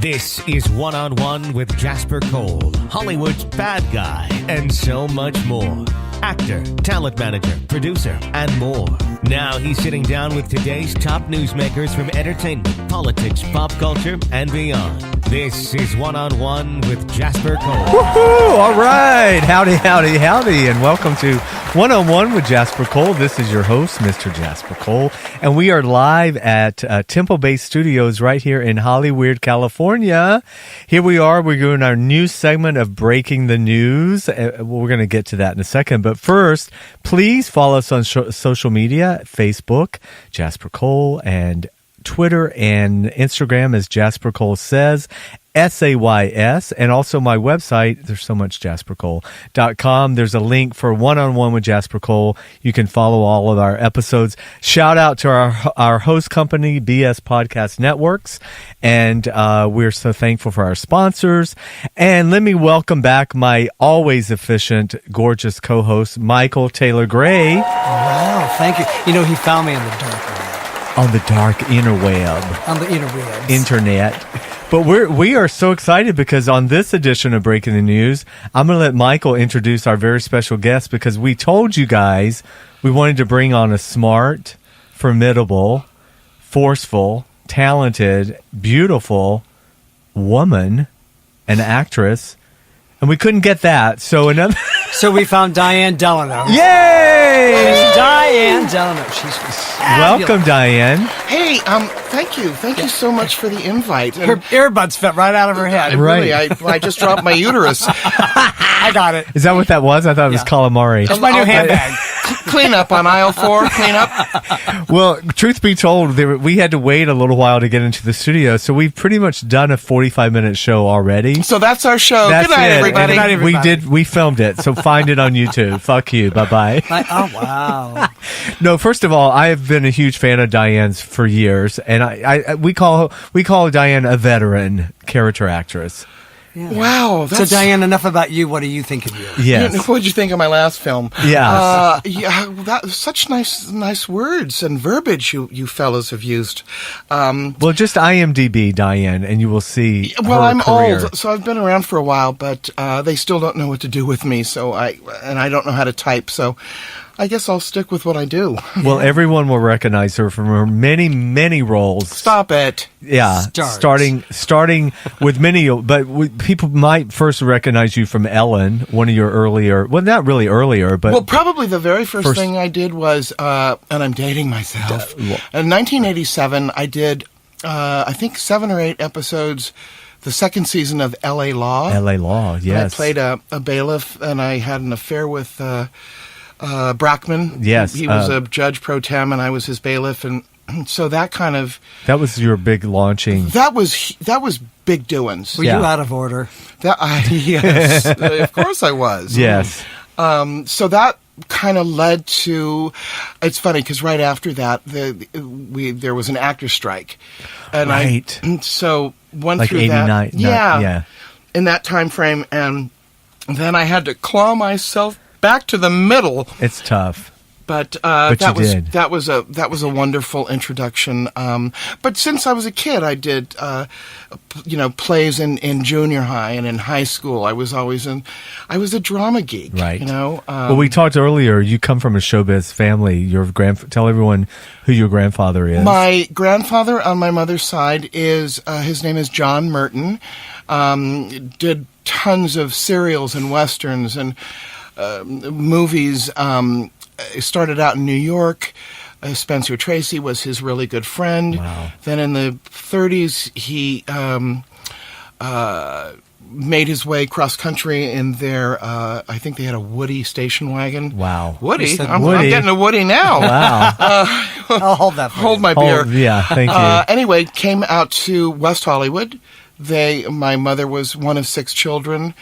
This is One-on-One with Jasper Cole, Hollywood's bad guy, and so much more. Actor, talent manager, producer, and more. Now he's sitting down with today's top newsmakers from entertainment, politics, pop culture, and beyond. This is One-on-One with Jasper Cole. Woohoo! All right. Howdy, and welcome to One-on-One with Jasper Cole. This is your host, Mr. Jasper Cole, and we are live at Temple Bay Studios right here in Hollywood, California. Here we are. We're doing our news segment of Breaking the News. We're going to get to that in a second, but first, please follow us on social media, Facebook, Jasper Cole, and Twitter and Instagram is Jasper Cole Says, SAYS, and also my website, there's so much, jaspercole.com. There's a link for One-on-One with Jasper Cole. You can follow all of our episodes. Shout out to our host company, BS Podcast Networks, and we're so thankful for our sponsors. And let me welcome back my always efficient, gorgeous co-host, Michael Taylor Gray. Wow, thank you. You know, he found me on the dark web. On the dark interweb. On the interwebs. Internet. But we are so excited because on this edition of Breaking the News, I'm going to let Michael introduce our very special guest because we told you guys we wanted to bring on a smart, formidable, forceful, talented, beautiful woman, an actress, and we couldn't get that. So we found Diane Delano. Yay! Diane Delano. She's fabulous. Welcome, Diane. Hey, thank you. Thank you so much for the invite. Her earbuds fell right out of her head. Really, I just dropped my uterus. I got it. Is that what that was? I thought it was calamari. It's my new handbag. Clean up on aisle 4. Clean up. Well, truth be told, we had to wait a little while to get into the studio, so we've pretty much done a 45-minute show already. So that's our show. That's Good night, it. everybody. Good night, everybody. We filmed it, so find it on YouTube. Fuck you. Bye-bye. Oh, wow. No, first of all, I have been a huge fan of Diane's for years, and we call Diane a veteran character actress. Yeah. Wow. So, Diane, enough about you. What do you think of you? Yes. What did you think of my last film? Yeah. That was such nice words and verbiage you fellas have used. Well, just IMDb, Diane, and you will see. Well, her I'm career. old, so I've been around for a while, but they still don't know what to do with me. So I don't know how to type. So I guess I'll stick with what I do. Well, everyone will recognize her from her many roles. Stop it. Yeah, starting with many, but people might first recognize you from Ellen, one of your earlier. Well, not really earlier, but probably the very first thing I did was, and I'm dating myself. In 1987, I did, I think 7 or 8 episodes. The second season of L.A. Law. L.A. Law, yes. I played a bailiff, and I had an affair with Brackman. Yes. He was a judge pro tem, and I was his bailiff, and so that kind of... That was your big launching. That was big doings. Were you out of order? Yes, of course I was. Yes. So that kind of led to... It's funny, because right after that, there was an actor strike. And right. So went like through 89, that. Yeah. In that time frame, and then I had to claw myself back to the middle. It's tough. But that was a wonderful introduction. But since I was a kid, I did plays in junior high and in high school. I was a drama geek. Right. Well, we talked earlier. You come from a showbiz family. Tell everyone who your grandfather is. My grandfather on my mother's side is his name is John Merton. Did tons of serials and westerns and movies. Started out in New York. Spencer Tracy was his really good friend. Wow. Then in the 30s, he made his way cross country in their, I think they had a Woody station wagon. Wow. Woody? I'm getting a Woody now. Wow. I'll hold that for Hold you. my beer. Yeah, thank you. Anyway, came out to West Hollywood. My mother was one of 6 children,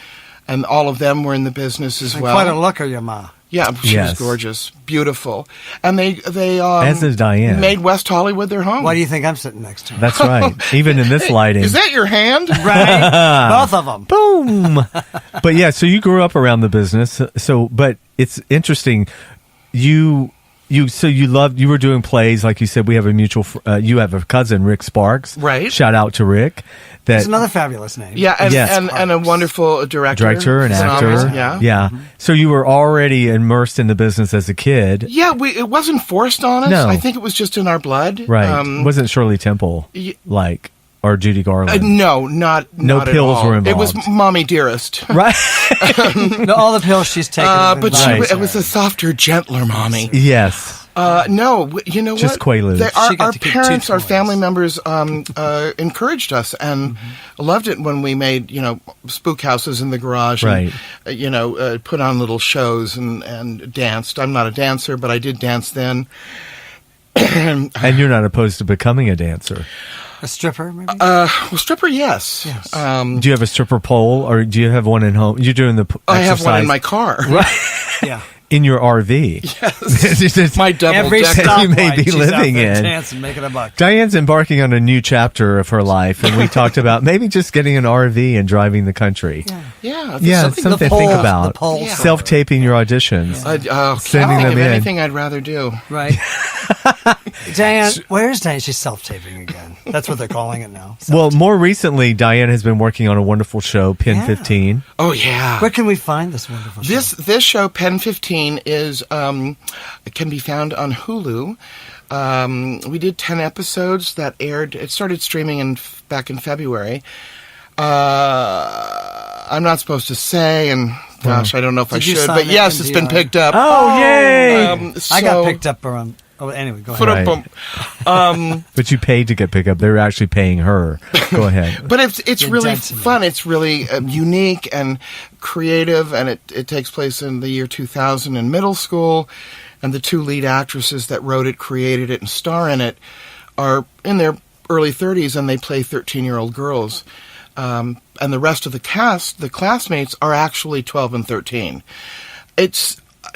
and all of them were in the business as well. Quite a looker, your ma. Yeah, she was gorgeous, beautiful, and they as is Diane, made West Hollywood their home. Why do you think I'm sitting next to her? That's right. Even in this lighting, is that your hand? Right, both of them. Boom. But yeah, so you grew up around the business. But it's interesting. You you were doing plays, like you said. We have a mutual. You have a cousin, Rick Sparks. Right. Shout out to Rick. It's another fabulous name. Yeah, and, Yes. and a wonderful director and Phenomenal, actor. Yeah. Yeah. So you were already immersed in the business as a kid. Yeah, it wasn't forced on us. No. I think it was just in our blood. Right. Wasn't Shirley Temple or Judy Garland? No, No not pills at all. were involved. It was Mommy Dearest. Right. No, all the pills she's taken. have been But by it was a softer, gentler mommy. Yes. No, you know Just what? Quaaludes. She got Our to keep parents, two our toys. family members encouraged us and loved it when we made, spook houses in the garage. Right. And, put on little shows and danced. I'm not a dancer, but I did dance then. And you're not opposed to becoming a dancer. A stripper, maybe? Well, stripper, yes. Yes. Do you have a stripper pole, or do you have one at home? You're doing the I have one in exercise my car. Yeah. in your RV. Yes. My double Every decker. stoplight, you may be she's living out there in. dancing, making a buck. Diane's embarking on a new chapter of her life, and we talked about maybe just getting an RV and driving the country. Yeah. Yeah, it's something to think polls, about. the polls. Yeah. Self-taping your auditions. Sending them in. Anything I'd rather do. Right. Diane, where's Diane? She's self-taping again. That's what they're calling it now. Well, more recently, Diane has been working on a wonderful show, Pin Yeah. 15. Oh, yeah. Where can we find this wonderful show? This show, Pen 15, is it can be found on Hulu. We did 10 episodes that aired. It started streaming back in February. I'm not supposed to say, and gosh, I don't know if I Did you should, sign but yes, an it's been NDA? picked up. Oh, yay! I got picked up around. Oh, anyway, go ahead. Right. But you paid to get picked up. They were actually paying her. Go ahead. But it's You're really dead to me. fun. It's really unique and creative, and it takes place in the year 2000 in middle school. And the two lead actresses that wrote it, created it, and star in it are in their early 30s, and they play 13-year-old girls. And the rest of the cast, the classmates, are actually 12 and 13. It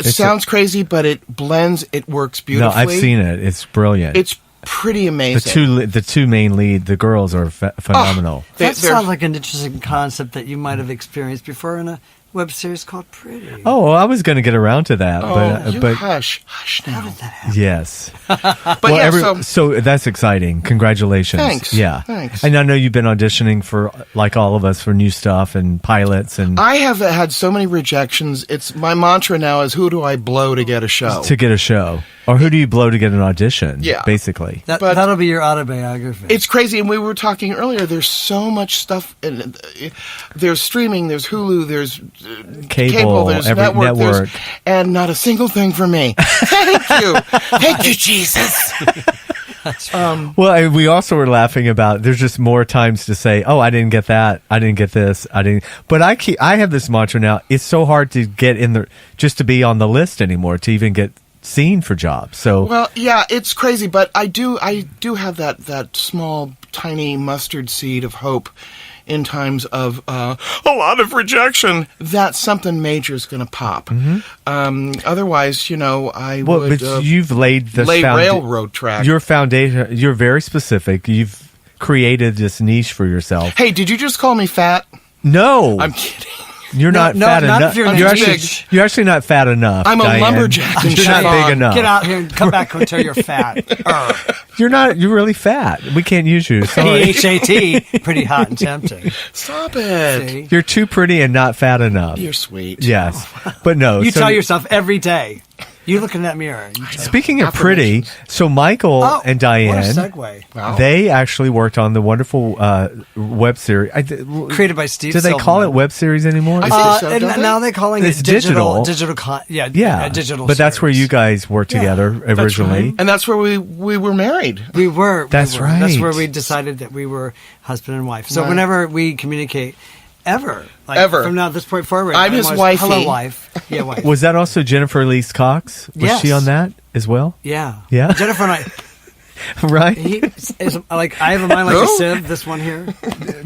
sounds crazy, but it blends. It works beautifully. No, I've seen it. It's brilliant. It's pretty amazing. the two main lead, the girls are phenomenal. That They're- sounds like an interesting concept that you might have experienced before in a web series called Pretty. Oh, well, I was going to get around to that, you but hush How now. did that happen? yes. But Well, yeah, so that's exciting. Congratulations. Thanks. Yeah. Thanks. And I know you've been auditioning for, like all of us, for new stuff and pilots and I have had so many rejections. It's my mantra now is who do I blow to get a show? to get a show. Or who do you blow to get an audition? Yeah. Basically. But that'll be your autobiography. It's crazy, and we were talking earlier. There's so much stuff. There's streaming. There's Hulu. There's Cable, There's every network. network. And not a single thing for me. Thank you, Jesus. Well, we also were laughing about there's just more times to say, "Oh, I didn't get that. I didn't get this. I didn't." But I have this mantra now. It's so hard to get in just to be on the list anymore, to even get seen for jobs. So Well, yeah, it's crazy, but I do have that small, tiny mustard seed of hope in times of a lot of rejection that something major is going to pop. Otherwise, I well, would but you've laid the railroad track. Your foundation. You're very specific. You've created this niche for yourself. Hey, did you just call me fat? No, I'm kidding. you're not no, fat not enough. if you're You're too actually, big. you're actually not fat enough. I'm a Diane. lumberjack in You're not Chicago. big enough. Get out here and come back until you're fat. You're not. You're really fat. We can't use you. Sorry. PHAT, pretty hot and tempting. Stop it. See? You're too pretty and not fat enough. You're sweet. Yes, but no. You so- tell yourself every day. You look in that mirror. You tell- Speaking of pretty, so Michael Oh, and What a Diane, segue. Wow. they actually worked on the wonderful web series. Created by Steve Do they call it Silverman. web series anymore? I think so, and don't they? now they're calling It's it digital. digital. yeah, digital. But that's where series. you guys worked together originally. And that's where we were married. We were. That's we were. That's right. where we decided that we were husband and wife. So Right. whenever we communicate, ever from now at this point forward, I'm his always, wifey. Hello, wife. Yeah, wife. Was that also Jennifer Lee Cox? Was Yes. she on that as well? Yeah. Yeah. Jennifer and I. Right, He is like I have a mind like a Who? sieve. This one here.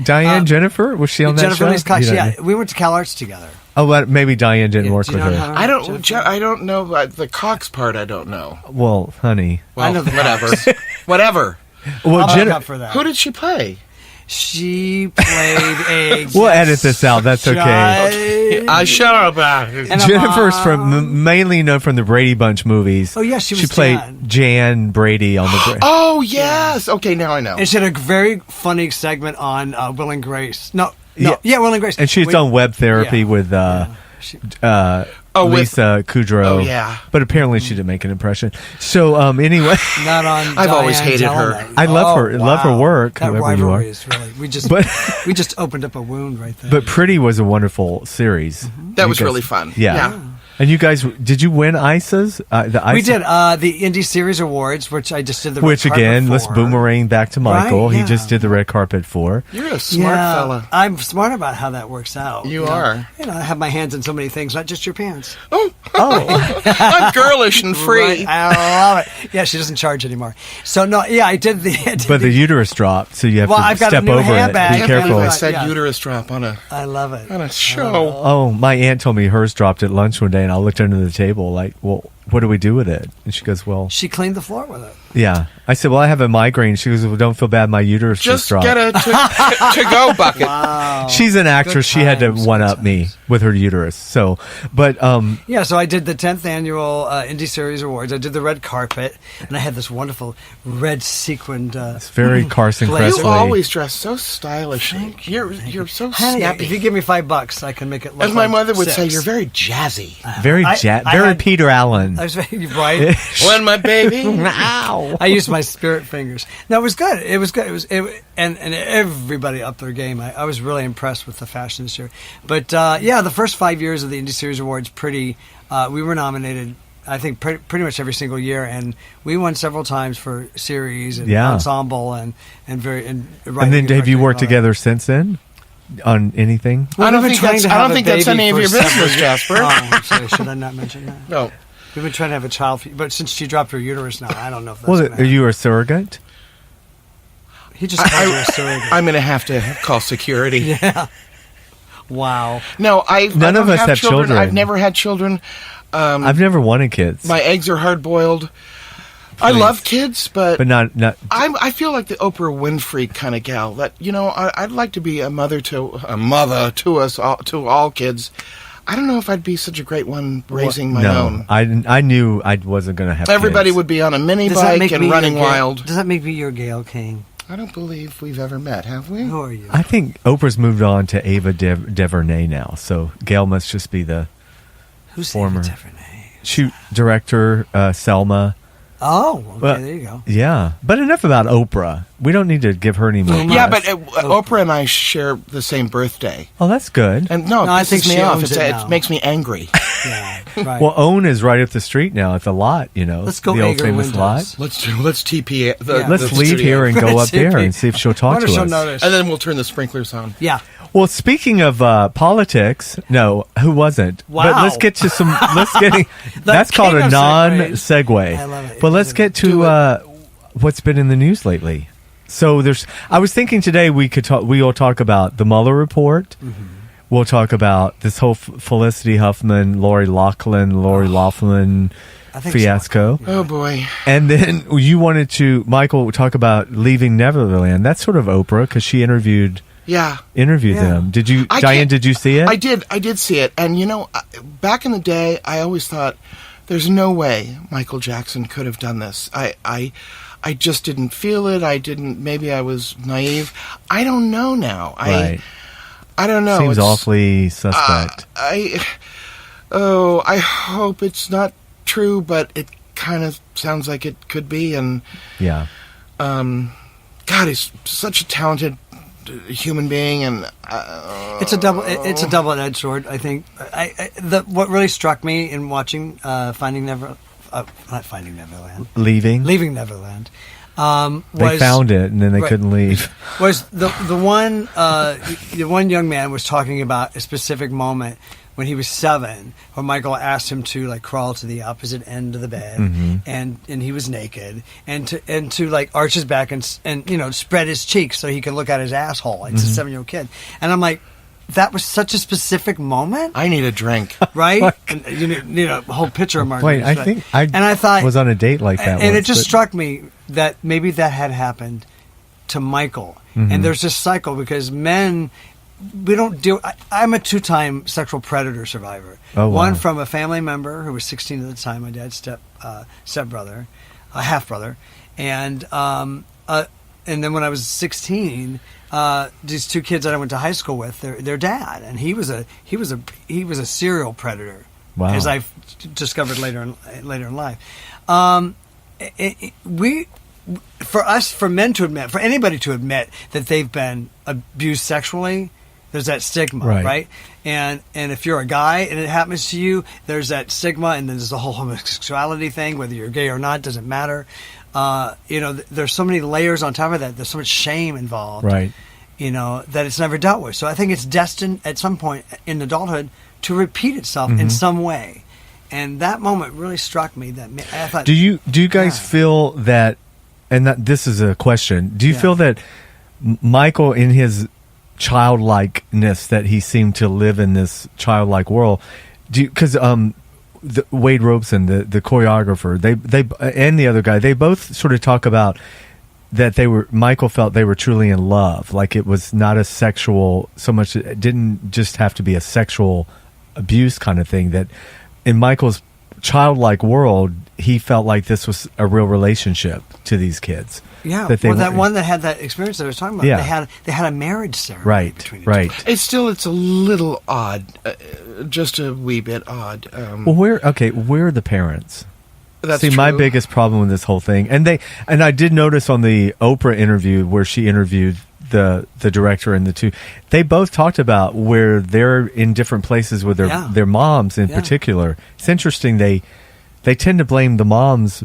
Diane Jennifer, was she on that Jennifer show? Lee Cox. You don't Yeah, know. we went to Cal Arts together. Oh, well, maybe Diane didn't work Do you with know her. how- I don't know the Cox part. I don't know. Well, honey. Well, I know the whatever. Whatever. Well, I'll back up for that. Who did she play? She played a. We'll edit this out. That's okay. I shut up about it. And Jennifer's mainly known from the Brady Bunch movies. Oh, yeah, she was played Jan. Jan Brady on the. Oh, yes. Okay, now I know. And she had a very funny segment on Will and Grace. No, Yeah. Will and Grace. And she's done web therapy Yeah. with She- Lisa Kudrow. Oh, yeah. But apparently she didn't make an impression. So anyway, Not on. I've always Diane hated her. Delaunay. I love her. Love her work, That whoever you are. rivalry is really. We just But- we just opened up a wound right there. but Pretty was a wonderful series. That You was guys- really fun. Yeah. And you guys, did you win ISAs? The ISA? we did the Indie Series Awards, which I just did the red Which carpet again, let's for. boomerang back to Michael. Right, He yeah. just did the red carpet for. You're a smart Yeah, fella. I'm smart about how that works out. You are. You know, I have my hands in so many things, not just your pants. Oh, I'm girlish and free. Right, I love it. Yeah, she doesn't charge anymore. So no, yeah, I did the. but the uterus dropped, so you have Well, to I've got a step new over it. handbag. Be I can't believe careful. I said Yeah. uterus drop on I love it. a show. Oh, my aunt told me hers dropped at lunch one day, and I looked under the table like, well, what do we do with it? And she goes, well, She cleaned the floor with it. yeah. I said, well, I have a migraine. She goes, well, don't feel bad. My uterus just Just dropped. get a to-go bucket. Wow. She's an actress. She had to times, one good up me with her uterus. So, but Yeah, so I did the 10th annual Indie Series Awards. I did the red carpet, and I had this wonderful red sequined. it's very Carson Blaze. Kressley. You always dress so stylish. You're so Honey, snappy. if you give me $5, I can make it look As my like mother would say, six. you're very jazzy. very I very had- Peter Allen. I was very right. When my baby. Ow. I used my spirit fingers. No, it was good. It was good. And everybody upped their game. I was really impressed with the fashion this year. But yeah, the first 5 years of the Indie Series Awards, we were nominated. I think pretty much every single year, and we won several times for series and Yeah. ensemble and writing And then have you worked together since then on anything? I don't we've been think trying that's, to I have don't a think that's baby any of for your several business, years. Jasper. Oh, I'm sorry. Should I not mention that? No. We've been trying to have a child, but since she dropped her uterus now, I don't know if that's Well, gonna are you happen. a surrogate? He just called her a surrogate. I'm going to have to call security. Yeah. Wow. No, None of us have children. I've never had children. I've never wanted kids, My eggs are hard boiled. I love kids, but but not. I feel like the Oprah Winfrey kind of gal. That I'd like to be a mother to us all, to all kids. I don't know if I'd be such a great one raising my no, own. I knew I wasn't going to have. Everybody kids. would be on a mini Does that bike make and me running your Gail- wild. Does that make me your Gail King? I don't believe we've ever met, have we? Who are you? I think Oprah's moved on to Ava DuVernay now, so Gail must just be the Who's former Ava DuVernay? shoot director. Selma. Oh, okay, Well, there you go. Yeah, but enough about Oprah. We don't need to give her any more. Yeah, press. but Oprah and I share the same birthday. Oh, that's good. And No, I it think pisses me she off. owns It it now. makes me angry. Yeah, right. Well, Own is right up the street now at the lot. Let's go the old Ager famous Windows. lot. Let's TP. Yeah. Let's the leave studio. here and go Let's up there TP. and see if she'll talk Wonder to she'll us. notice. And then we'll turn the sprinklers on. Yeah. Well, speaking of politics, no, who wasn't? Wow. But let's get to some. Let's get. That's called king a of non-segue. I love it. But let's get to what's been in the news lately. So I was thinking today we could talk. We will talk about the Mueller report. Mm-hmm. We'll talk about this whole Felicity Huffman, Lori Loughlin I think fiasco. Oh boy. And then you wanted to, Michael, talk about Leaving Neverland. That's sort of Oprah because she interviewed Yeah. Yeah. them. Did you, I Diane? can't- Did you see it? I did see it. And back in the day, I always thought there's no way Michael Jackson could have done this. I just didn't feel it. Maybe I was naive. I don't know now. Right. I don't know. Seems It's- awfully suspect. I hope it's not true, but it kind of sounds like it could be. And Yeah. God, he's such a talented human being, and It's a double-edged sword. I think. What really struck me in watching not Finding Neverland, Leaving. Leaving Neverland, They found it and then they Right. couldn't leave. was the one young man was talking about a specific moment when he was 7, where Michael asked him to like crawl to the opposite end of the bed, and he was naked, and to like arch his back and spread his cheeks so he could look at his asshole. It's a 7-year-old kid, and I'm like, that was such a specific moment, I need a drink. right? And you need a whole pitcher of margaritas. Wait, I right? think I thought was on a date like that and once, it just but- struck me that maybe that had happened to Michael. And there's this cycle because men, we don't do. I'm a 2-time sexual predator survivor. Oh, wow. One from a family member who was 16 at the time, my dad's stepbrother, half brother, and then when I was 16, these 2 kids that I went to high school with, their dad, and he was a serial predator. Wow. As I discovered later in life, for men to admit, for anybody to admit that they've been abused sexually, there's that stigma, right? And if you're a guy and it happens to you, there's that stigma, and then there's the whole homosexuality thing, whether you're gay or not, doesn't matter. There's so many layers on top of that. There's so much shame involved, Right. That it's never dealt with. So I think it's destined at some point in adulthood to repeat itself in some way. And that moment really struck me. That I thought, Do you guys feel that? And this is a question. Do you feel that Michael, in his childlikeness, that he seemed to live in this childlike world? Because Wade Robeson, the choreographer, they and the other guy, they both sort of talk about that Michael felt they were truly in love. Like it was not a sexual so much. It didn't just have to be a sexual abuse kind of thing. That in Michael's childlike world, he felt like this was a real relationship to these kids. Yeah, that that one that had that experience that I was talking about. Yeah. They had a marriage ceremony between each other. It's a little odd, just a wee bit odd. Well, where are the parents? That's See, my true. biggest problem with this whole thing, and I did notice on the Oprah interview where she interviewed the director and the 2, they both talked about where they're in different places with their moms in particular. It's interesting they tend to blame the moms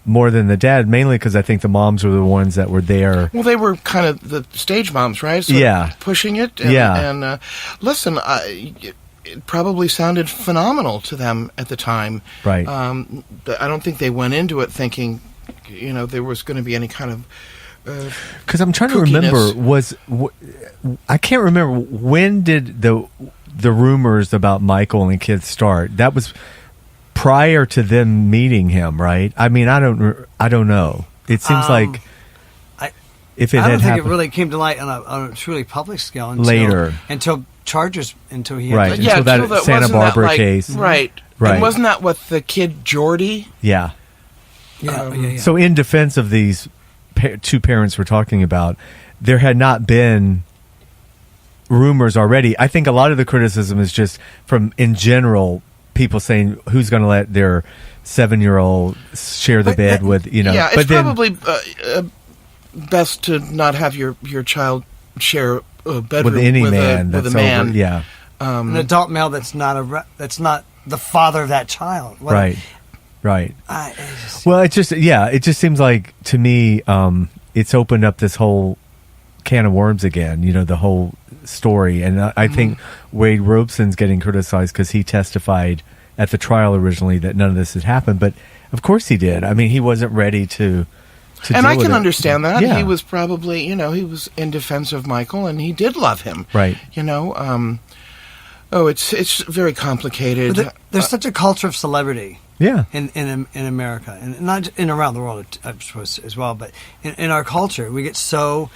more than the dad, mainly because I think the moms were the ones that were there. Well, they were kind of the stage moms, right? Pushing it. And, And listen, it probably sounded phenomenal to them at the time. Right. I don't think they went into it thinking, there was going to be any kind of. Because I'm trying to remember, I can't remember, when did the rumors about Michael and the kids start? That was prior to them meeting him, right? I mean, I don't know. It seems like if it I had don't think happened, it really came to light on a truly public scale until charges until he had to, until that Santa Barbara case, right? And wasn't that what the kid Jordy? Yeah. Yeah. So in defense of these 2 parents we're talking about, there had not been rumors already. I think a lot of the criticism is just from, in general, people saying who's going to let their 7-year-old share the bed with, Yeah, but it's probably best to not have your child share a bedroom with any man. With a man. Over, yeah. An adult male that's not the father of that child. Right. Well, it just seems like to me it's opened up this whole can of worms again, the whole story. And I think Wade Robeson's getting criticized because he testified at the trial originally that none of this had happened. But of course he did. I mean, he wasn't ready to and I can it. understand that. Yeah. He was probably, he was in defense of Michael and he did love him. Right. It's very complicated. But there's such a culture of celebrity. Yeah. In America, and not in around the world, I suppose, as well. But in our culture, we get so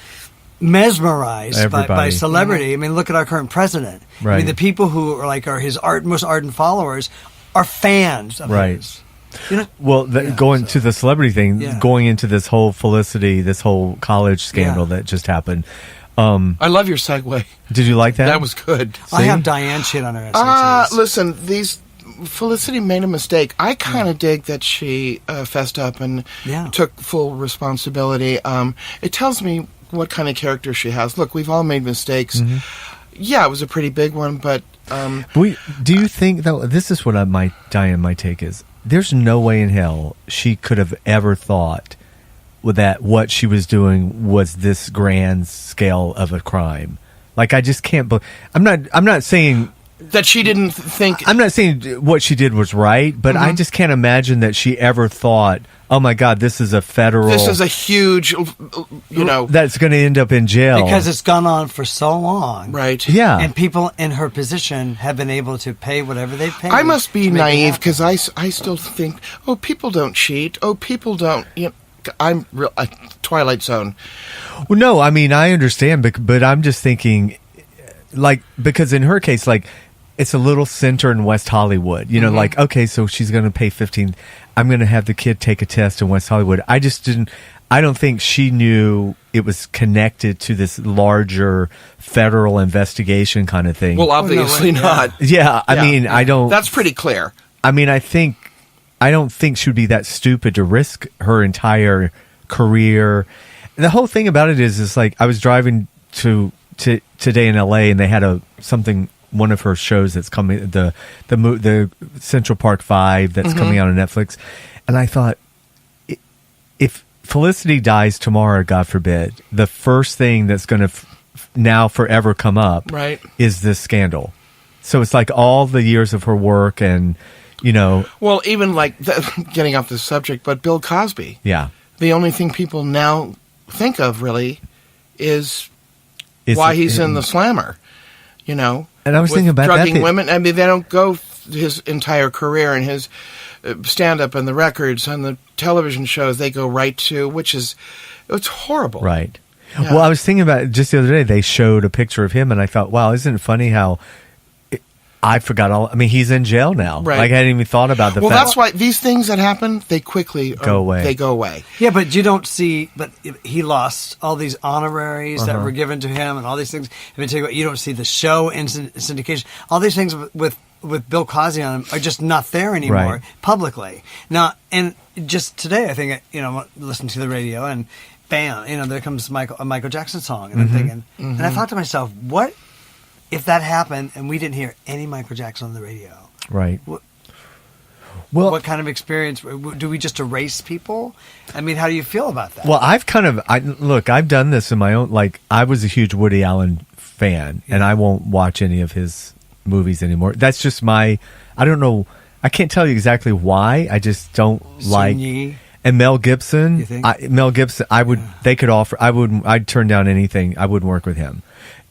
mesmerized by celebrity. I mean, look at our current president. Right. I mean, the people who are his most ardent followers are fans of his. Well, going to the celebrity thing, going into this whole Felicity, this whole college scandal that just happened. I love your segue. Did you like that? That was good. I have Diane shit on her SATs. Listen, Felicity made a mistake. I kind of dig that she fessed up and took full responsibility. It tells me what kind of character she has. Look, we've all made mistakes. Mm-hmm. Yeah, it was a pretty big one, but... do you think, though, this is what my take is, there's no way in hell she could have ever thought that what she was doing was this grand scale of a crime. Like, I just can't believe... I'm not saying... That she didn't think... I'm not saying what she did was right, but I just can't imagine that she ever thought, oh my God, this is a federal... This is a huge, that's going to end up in jail. Because it's gone on for so long. Right. Yeah. And people in her position have been able to pay whatever they've paid. I must be naive because I still think, people don't cheat. People don't... I'm real Twilight Zone. Well, no, I mean, I understand, but I'm just thinking, like, because in her case, like, it's a little center in West Hollywood. You know, like, okay, so she's going to pay $15. I'm going to have the kid take a test in West Hollywood. I don't think she knew it was connected to this larger federal investigation kind of thing. Well, obviously not. Yeah, I mean, I don't. That's pretty clear. I mean, I don't think she would be that stupid to risk her entire career. The whole thing about it is like I was driving to today in LA, and they had one of her shows that's coming, the Central Park 5 that's coming out on Netflix, and I thought, if Felicity dies tomorrow, God forbid, the first thing that's going to now forever come up is this scandal. So it's like all the years of her work and, you know. Well, even like, getting off the subject, but Bill Cosby. Yeah. The only thing people now think of really is why he's in the Slammer, you know. And I was thinking about drugging women. I mean, they don't go his entire career and his stand-up and the records and the television shows. They go right to, it's horrible. Right. Yeah. Well, I was thinking about it just the other day. They showed a picture of him, and I thought, wow, isn't it funny how I forgot all. I mean, he's in jail now. Right. Like, I hadn't even thought about the fact. Well, that's why these things that happen, they quickly go away. They go away. Yeah, but you don't see. But he lost all these honoraries that were given to him, and all these things. You don't see the show in syndication. All these things with Bill Cosby on him are just not there anymore publicly. Now, and just today, I think listening to the radio, and bam, there comes a Michael Jackson song, and I'm thinking, and I thought to myself, what if that happened and we didn't hear any Michael Jackson on the radio? Right. What kind of experience? Do we just erase people? I mean, how do you feel about that? Well, I've done this in my own, like, I was a huge Woody Allen fan, and I won't watch any of his movies anymore. That's just I don't know, I can't tell you exactly why. I just don't like. And Mel Gibson, you think? I'd turn down anything. I wouldn't work with him.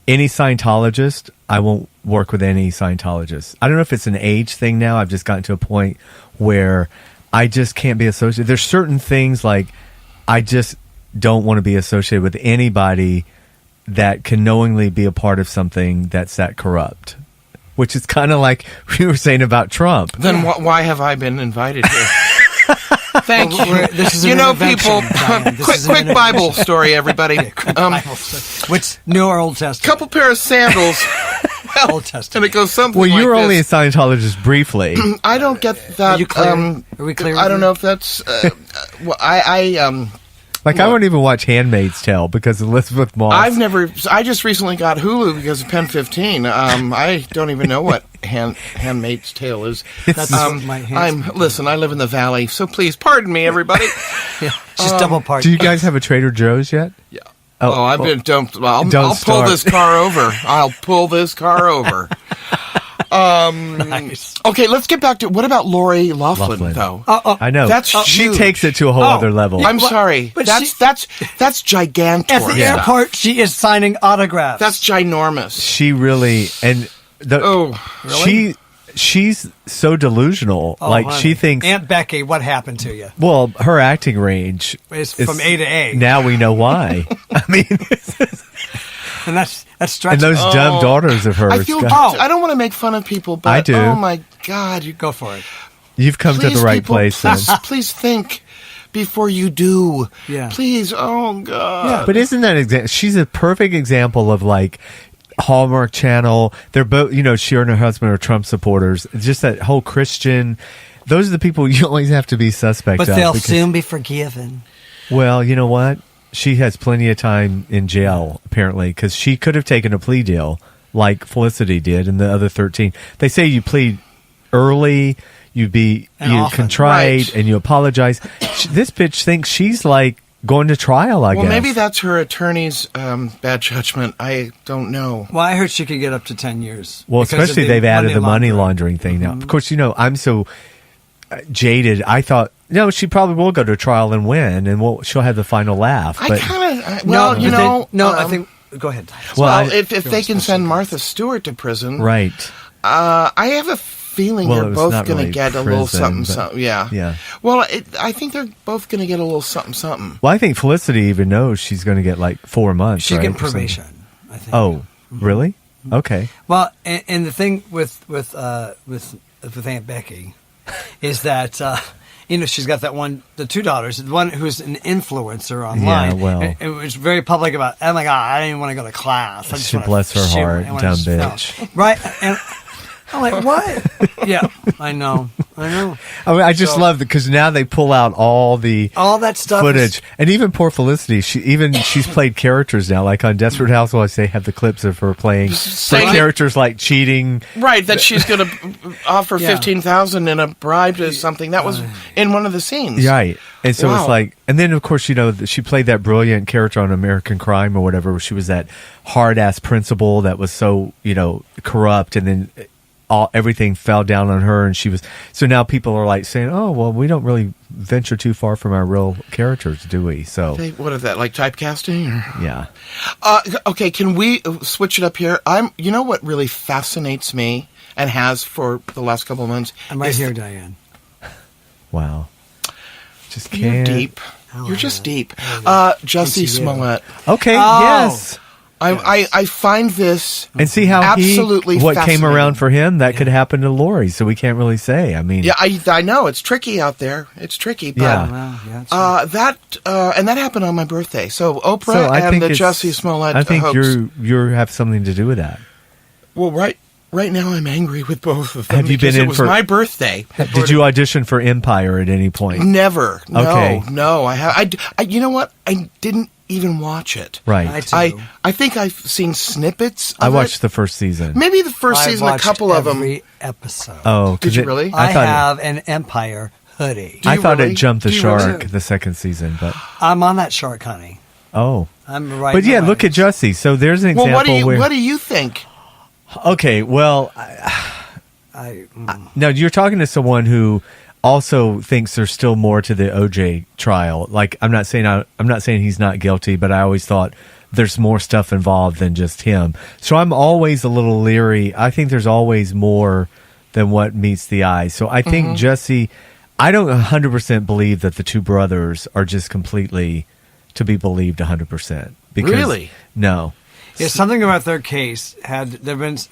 Any Scientologist, I won't work with any Scientologist. I don't know if it's an age thing now. I've just gotten to a point where I just can't be associated. There's certain things like I just don't want to be associated with anybody that can knowingly be a part of something that's that corrupt. Which is kind of like we were saying about Trump. Then why have I been invited here? Thank you. This is people. Quick Bible story, everybody. Which New or Old Testament? Couple pair of sandals. Old Testament. And it goes something. Well, you were like only a this. Scientologist briefly. I don't get that. Are you clear? Are we clear? I don't know if that's. I won't even watch Handmaid's Tale because Elizabeth Moss. I just recently got Hulu because of Pen 15. I don't even know what Handmaid's Tale is. Listen, I live in the Valley, so please pardon me, everybody. She's double parked. Do you guys have a Trader Joe's yet? Yeah. I'll pull this car over. I'll pull this car over. Nice. Okay, let's get back to what about Lori Loughlin, though? I know she huge. takes it to a whole other level. I'm sorry, but that's gigantic. At the airport, she is signing autographs. That's ginormous. She really really? She's so delusional. Honey. She thinks Aunt Becky, what happened to you? Well, her acting range is from A to A. Now we know why. I mean. And that's stretching. And those dumb daughters of hers. I don't want to make fun of people, but I do. Oh my God, you go for it. You've come to the right place. Please think before you do. Yeah. Please. Oh God. Yeah. But isn't that she's a perfect example of like Hallmark Channel. They're both, she and her husband are Trump supporters. Just that whole Christian. Those are the people you always have to be suspect of. But they'll soon be forgiven. Well, you know what? She has plenty of time in jail, apparently, because she could have taken a plea deal like Felicity did and the other 13. They say you plead early, you contrite, and you apologize. This bitch thinks she's like going to trial, I guess. Well, maybe that's her attorney's bad judgment. I don't know. Well, I heard she could get up to 10 years. Well, especially they've added the money laundering thing now. Of course, I'm so jaded. I thought, she probably will go to trial and win, and she'll have the final laugh. But I think. Go ahead. Well, if they can send Martha Stewart to prison, right? I have a feeling Well, they're it's both not going to really get a little prison, something, but- something. Yeah. Yeah. Well, I think they're both going to get a little something, something. Well, I think Felicity even knows she's going to get like 4 months. She's right, getting or something. probation, I think. Oh, really? Okay. Well, and the thing with Aunt Becky is that she's got the two daughters, the one who's an influencer online. Yeah, well. it was very public about. Oh my God, I didn't even want to go to class. I just She wanna bless her shoot. heart, I wanna dumb just- bitch. Right? And I'm like, what? Yeah, I know. I mean, I just So- love it because now they pull out all that stuff footage, is- and even poor Felicity. She's played characters now, like on Desperate Housewives. They have the clips of her playing Saying- characters like cheating. Right, that she's going to offer Yeah. $15,000 in a bribe to something. That was in one of the scenes. Right. And so Wow. it's like, and then of course, she played that brilliant character on American Crime or whatever, where she was that hard ass principal that was so, corrupt, and then everything fell down on her, and she was, so now people are like saying, oh, well, we don't really venture too far from our real characters, do we? So, What is that, like typecasting? Or? yeah. Okay, can we switch it up here? You know what really fascinates me and has for the last couple of months? I'm right is here, Diane. Wow. Just You're can't. deep. Oh, You're just yeah. deep. Jussie you. Smollett. Okay. Oh. Yes. I find this And see how absolutely what came fascinating. around for him that could happen to Lori. So we can't really say. I mean, Yeah, I know it's tricky out there. It's tricky, but Yeah. Well, yeah, it's right. that happened on my birthday. So Oprah so I and think the it's- Jussie Smollett I think hoax. you have something to do with that. Well, right now I'm angry with both of them. Have you been because in it was for- my birthday. Did you audition for Empire at any point? Never. No. Okay. No. I you know what? I didn't even watch it. Right. I do. I think I've seen snippets. Of I watched it. the first season. Maybe the first I've season, a watched couple of them. every episode. Oh, 'cause Did you really? I thought have an Empire hoodie. Do I you thought really? it jumped the Do you shark really? the second season, but I'm on that shark, honey. oh, I'm right. but yeah, in the look at waves. Jussie. So there's an Well, example where what do you think? okay, well, now you're talking to someone who also thinks there's still more to the OJ trial. Like I'm not saying he's not guilty, but I always thought there's more stuff involved than just him. So I'm always a little leery. I think there's always more than what meets the eye. So I think Jussie, I don't 100% believe that the two brothers are just completely to be believed 100%. Because, Really? No. Yeah, something about their case there was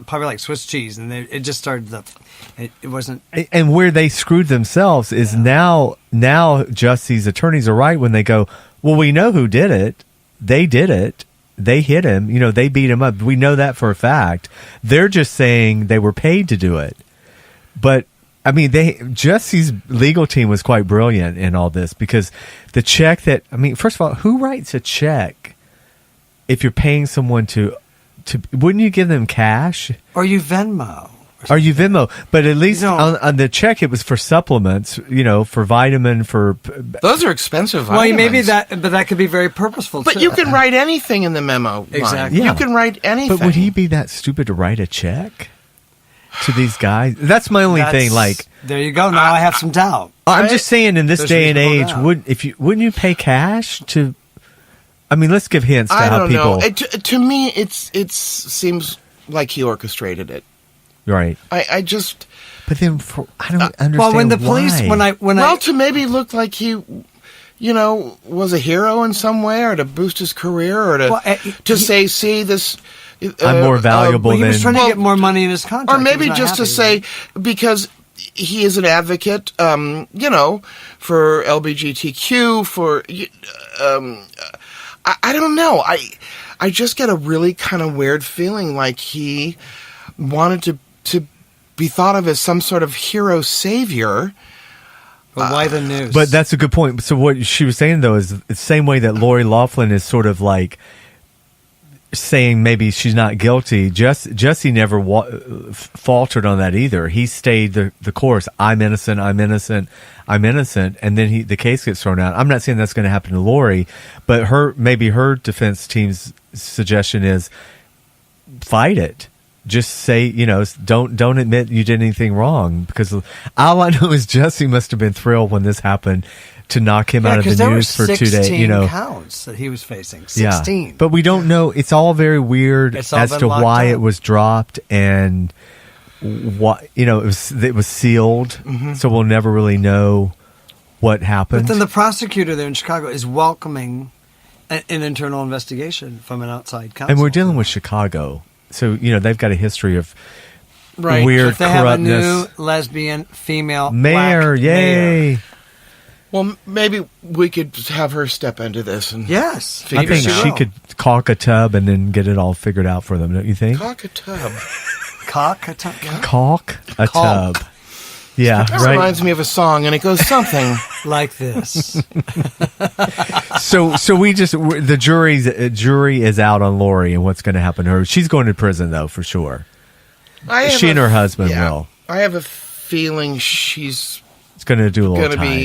probably like Swiss cheese, and it just started it wasn't. And where they screwed themselves is now Jussie's attorneys are right when they go, well, we know who did it. They did it. They hit him. They beat him up. We know that for a fact. They're just saying they were paid to do it. But I mean, Jussie's legal team was quite brilliant in all this because the check first of all, who writes a check if you're paying someone to wouldn't you give them cash? Or you Venmo. Or you Venmo, but at least No. on the check it was for supplements, for vitamin, for Those are expensive. Well, vitamins. maybe but that could be very purposeful. But too. you can write anything in the memo. line. Exactly. Yeah. You can write anything. But would he be that stupid to write a check to these guys? That's my only thing. Like, there you go. Now I have some doubt. I'm just saying, in this There's day and reasonable age, doubt. wouldn't you pay cash to? I mean, let's give hints to I how don't people. know. To me, it seems like he orchestrated it. Right, I just but then I don't understand. Well, when the police, why. well to maybe look like he, was a hero in some way, or to boost his career, or to Well, say, see this. I'm more valuable he was than. trying to get more money in his contract, Or He maybe was not just to happy. say, because he is an advocate, for LGBTQ, for, I don't know. I just get a really kind of weird feeling like he wanted to be thought of as some sort of hero savior. But why the news? But that's a good point. So what she was saying though is the same way that Lori Loughlin is sort of like saying maybe she's not guilty. Jussie never faltered on that either. He stayed the course. I'm innocent. I'm innocent. I'm innocent. And then the case gets thrown out. I'm not saying that's going to happen to Lori, but maybe her defense team's suggestion is fight it. Just say, don't admit you did anything wrong, because all I know is Jussie must have been thrilled when this happened to knock him out of the news for 2 days. 16 counts that he was facing. 16. Yeah, but we don't know. It's all very weird It's all as been to locked why up. it was dropped and what, it was sealed, so we'll never really know what happened. But then the prosecutor there in Chicago is welcoming an internal investigation from an outside counsel. And we're dealing with Chicago, so they've got a history of weird If they have a corruptness. new lesbian female Mayor, black yay! mayor. Well, maybe we could have her step into this and Yes, I maybe think she will. could caulk a tub and then get it all figured out for them. Don't you think? cock a tub. Caulk a Caulk a Caulk. tub. Yeah, That right. reminds me of a song, and it goes something. like this. So the jury is out on Lori and what's going to happen to her. She's going to prison though, for sure. She and her husband will. I have a feeling she's It's going to do a little going to time.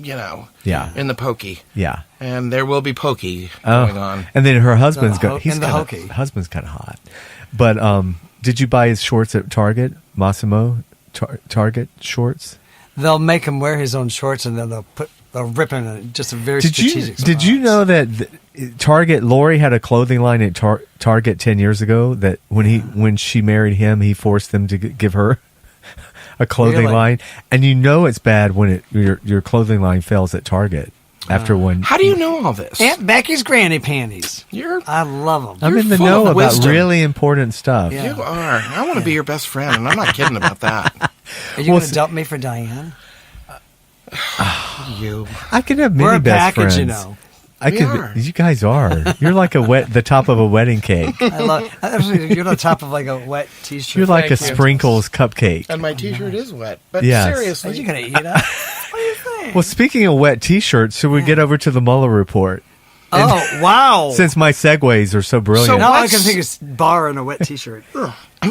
be, Yeah. in the pokey. Yeah. And there will be pokey Oh. going on. And then her husband's The ho- he's and the kinda, hokey. husband's kind of hot. But did you buy his shorts at Target? Massimo Target shorts? They'll make him wear his own shorts, and then they'll rip him in just a very strategic. Did you know that Target Lori had a clothing line at Target 10 years ago that when she married him, he forced them to give her a clothing Really? line, and it's bad when your clothing line fails at Target after one. How do you know all this? Aunt Becky's granny panties? I love them. I'm You're in the full know of about wisdom. really important stuff. Yeah. You are. I want to be your best friend, and I'm not kidding about that. Are you going to dump me for Diane? You. I can have We're many a best package, friends. I We could. are. You guys are. You're like the top of a wedding cake. Actually, you're on top of like a wet T-shirt. You're like a Thank you. sprinkles cupcake. And my T-shirt is wet. But Yes. Are seriously. you going to eat it? What do you think? Well, speaking of wet T-shirts, should we get over to the Mueller report? Oh, wow. Since my segues are so brilliant. So Now I what's- can think it's bar in a wet T-shirt.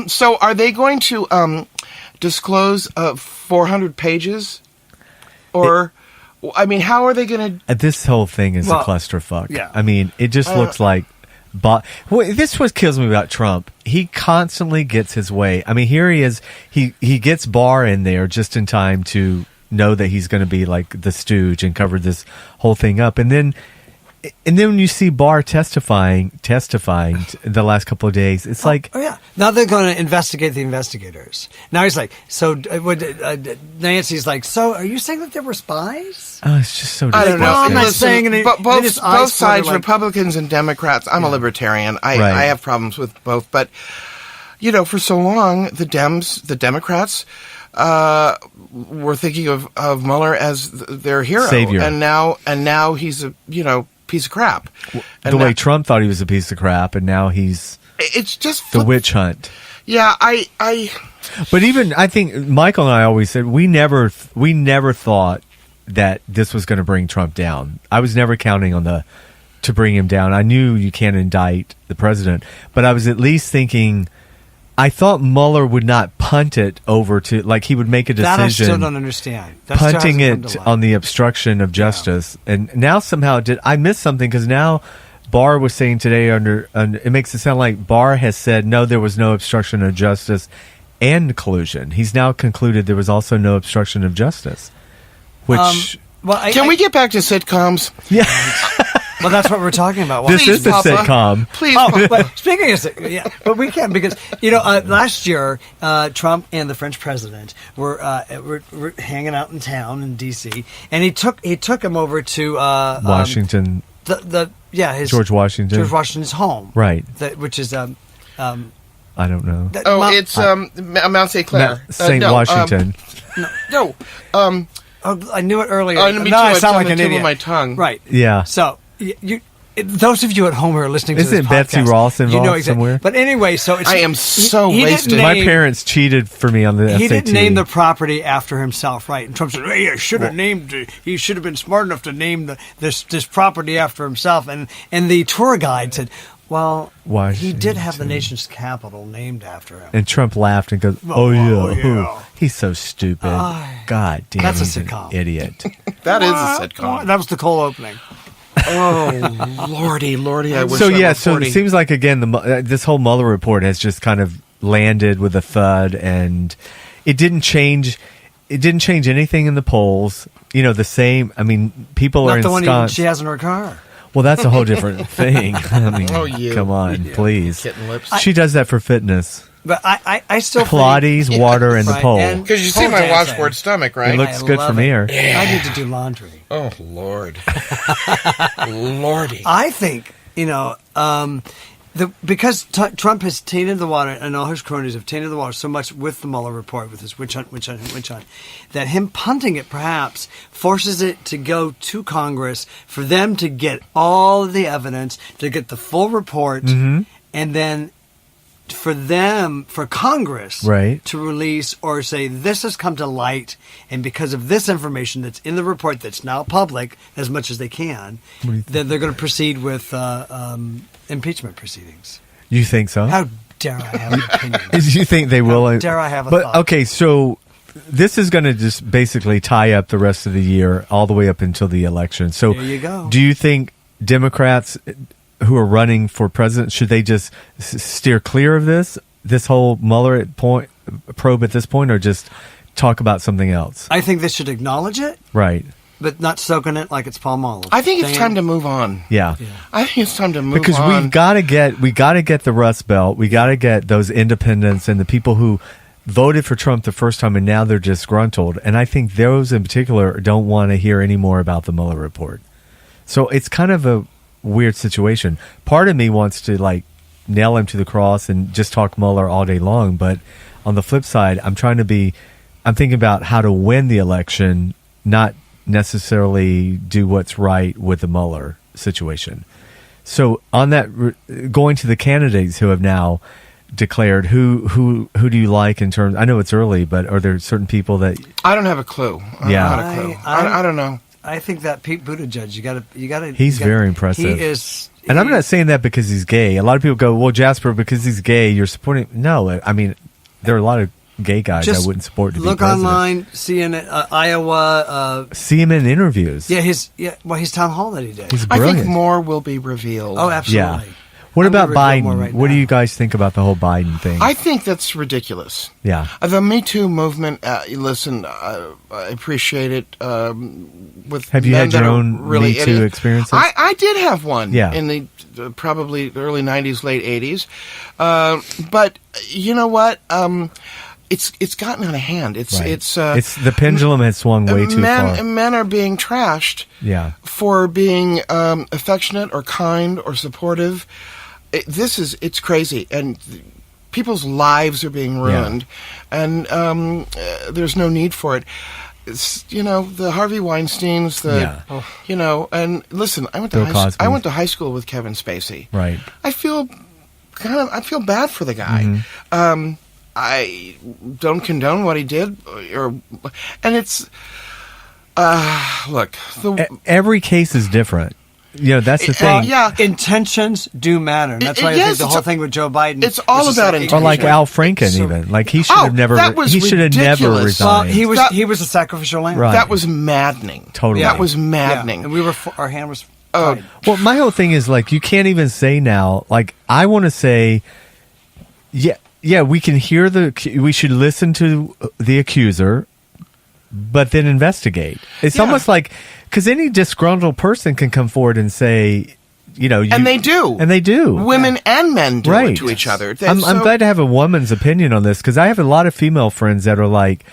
So are they going to disclose 400 pages? Or, I mean, how are they going to... This whole thing is Well, a clusterfuck. yeah. I mean, it just looks like... this is what kills me about Trump. He constantly gets his way. I mean, here he is. He gets Barr in there just in time to know that he's going to be like the stooge and cover this whole thing up. And then when you see Barr testifying the last couple of days, it's like... Oh, yeah. Now they're going to investigate the investigators. Now he's like, Nancy's like, so are you saying that there were spies? Oh, it's just so I don't know. Well, I'm not Listen, saying any- but they just both eyes sides, like- Republicans and Democrats. I'm a libertarian. I Right. have problems with both. But, for so long, the Democrats were thinking of Mueller as their hero. Savior. And now he's a, piece of crap. And the way now- Trump thought he was a piece of crap, and now he's it's just the flip- witch hunt. Yeah, I But even I think Michael and I always said we never thought that this was going to bring Trump down. I was never counting on to bring him down. I knew you can't indict the president, but I was at least thinking. I thought Mueller would not punt it over to he would make a decision. That I still don't understand. That still punting hasn't come it to light. on the obstruction of justice, and now somehow I missed something because now Barr was saying today it makes it sound like Barr has said no, there was no obstruction of justice and collusion. He's now concluded there was also no obstruction of justice, which can we get back to sitcoms? yeah, Well, that's what we're talking about. this Please, is the Papa. sitcom. Please. Oh, but speaking of, but we can because last year Trump and the French president were hanging out in town in D.C. and he took him over to Washington, his George Washington's home, right? Which is I don't know. It's Mount St. Clair. Saint no, Washington. No. I knew it earlier. Me too. Now I It's sound on like the an tip idiot. of my tongue. Right. Yeah. So those of you at home who are listening to Isn't this Betsy podcast, Ross you know involved exactly. somewhere? But anyway, so it's, I am so he didn't wasted. My name- parents cheated for me on the SAT. He didn't name the property after himself, right? And Trump said, "Hey, I should have named it. He should have been smart enough to name this property after himself." And the tour guide said, "Well, he did have the nation's capital named after him." And Trump laughed and goes, Oh, "Oh yeah, yeah. he's so stupid. God damn, That's a he's an sitcom. idiot." That is a sitcom. That was the cold opening. Oh, lordy. I wish So I yeah, were so 40. it seems like again this whole Mueller report has just kind of landed with a thud, and it didn't change. It didn't change anything in the polls. The same. I mean, people are Not the one ensconced. she has in her car. Well, that's a whole different thing. I mean, Oh, you. come on, please. Kitten lips. She does that for fitness. But I still Pilates, think, water, and the right, pole. and Because you see pole my dancing. washboard stomach, right? It looks I good love from it. here. I need to do laundry. Oh, Lord. Lordy. I think, because Trump has tainted the water, and all his cronies have tainted the water so much with the Mueller report, with his witch hunt, that him punting it perhaps forces it to go to Congress for them to get all of the evidence, to get the full report, and then for Congress Right. to release or say, this has come to light, and because of this information that's in the report that's now public as much as they can, then they're going to proceed with impeachment proceedings. You think so? How dare I have an opinion? You think they will? How dare I have a But thought? okay, so this is going to just basically tie up the rest of the year, all the way up until the election. So There you go. Do you think Democrats who are running for president, should they just steer clear of this whole Mueller probe at this point, or just talk about something else? I think they should acknowledge it, Right. but not soak in it like it's Paul Mueller. I think it's Diane? time to move on. Yeah. I think it's time to move Because on. we got to get the Rust Belt. We got to get those independents and the people who voted for Trump the first time and now they're disgruntled. And I think those in particular don't want to hear any more about the Mueller report. So it's kind of a weird situation. Part of me wants to nail him to the cross and just talk Mueller all day long. But on the flip side, I'm thinking about how to win the election, not necessarily do what's right with the Mueller situation. So on that, going to the candidates who have now declared, who do you like in terms? I know it's early, but are there certain people that? I don't have a clue. Yeah. I don't have a clue. I don't know. I think that Pete Buttigieg, you got to. He's very impressive. He is, And I'm not saying that because he's gay. A lot of people go, well, Jasper, because he's gay, you're supporting. No, I mean, there are a lot of gay guys I wouldn't support to be look president. online, see in Iowa. See him in interviews. His town hall that he did. He's I brilliant. think more will be revealed. Oh, absolutely. Yeah. What I'm about gonna reveal more Biden? right What do now. you guys think about the whole Biden thing? I think that's ridiculous. Yeah. The Me Too movement, listen, I appreciate it. With Have you men had your that are own really Me Too idiots. experiences? I did have one Yeah. in the probably early 90s, late 80s. But you know what? It's gotten out of hand. It's the pendulum has swung way too far. Men are being trashed Yeah. for being affectionate or kind or supportive. It's crazy, and people's lives are being ruined, and there's no need for it. It's, the Harvey Weinsteins, and listen, I went to Bill Cosby. I went to high school with Kevin Spacey. Right. I feel bad for the guy. I don't condone what he did, and it's look. Every case is different. That's the thing. Yeah, Intentions do matter. And that's why I yes, think the whole thing with Joe Biden. it's all was just about like, intention. Or like Al Franken, So- even he should have never. that was He should have never ridiculous. Well, resigned. he was a sacrificial lamb. Right. That was maddening. Totally. That was Yeah. maddening. And we were our hand was. Oh, tied. Well, my whole thing is you can't even say now. I want to say, yeah, we can hear we should listen to the accuser, but then investigate. It's Yeah. almost because any disgruntled person can come forward and say, and they do. and they do. Women and men do Right. it to each other. I'm glad to have a woman's opinion on this because I have a lot of female friends that are like,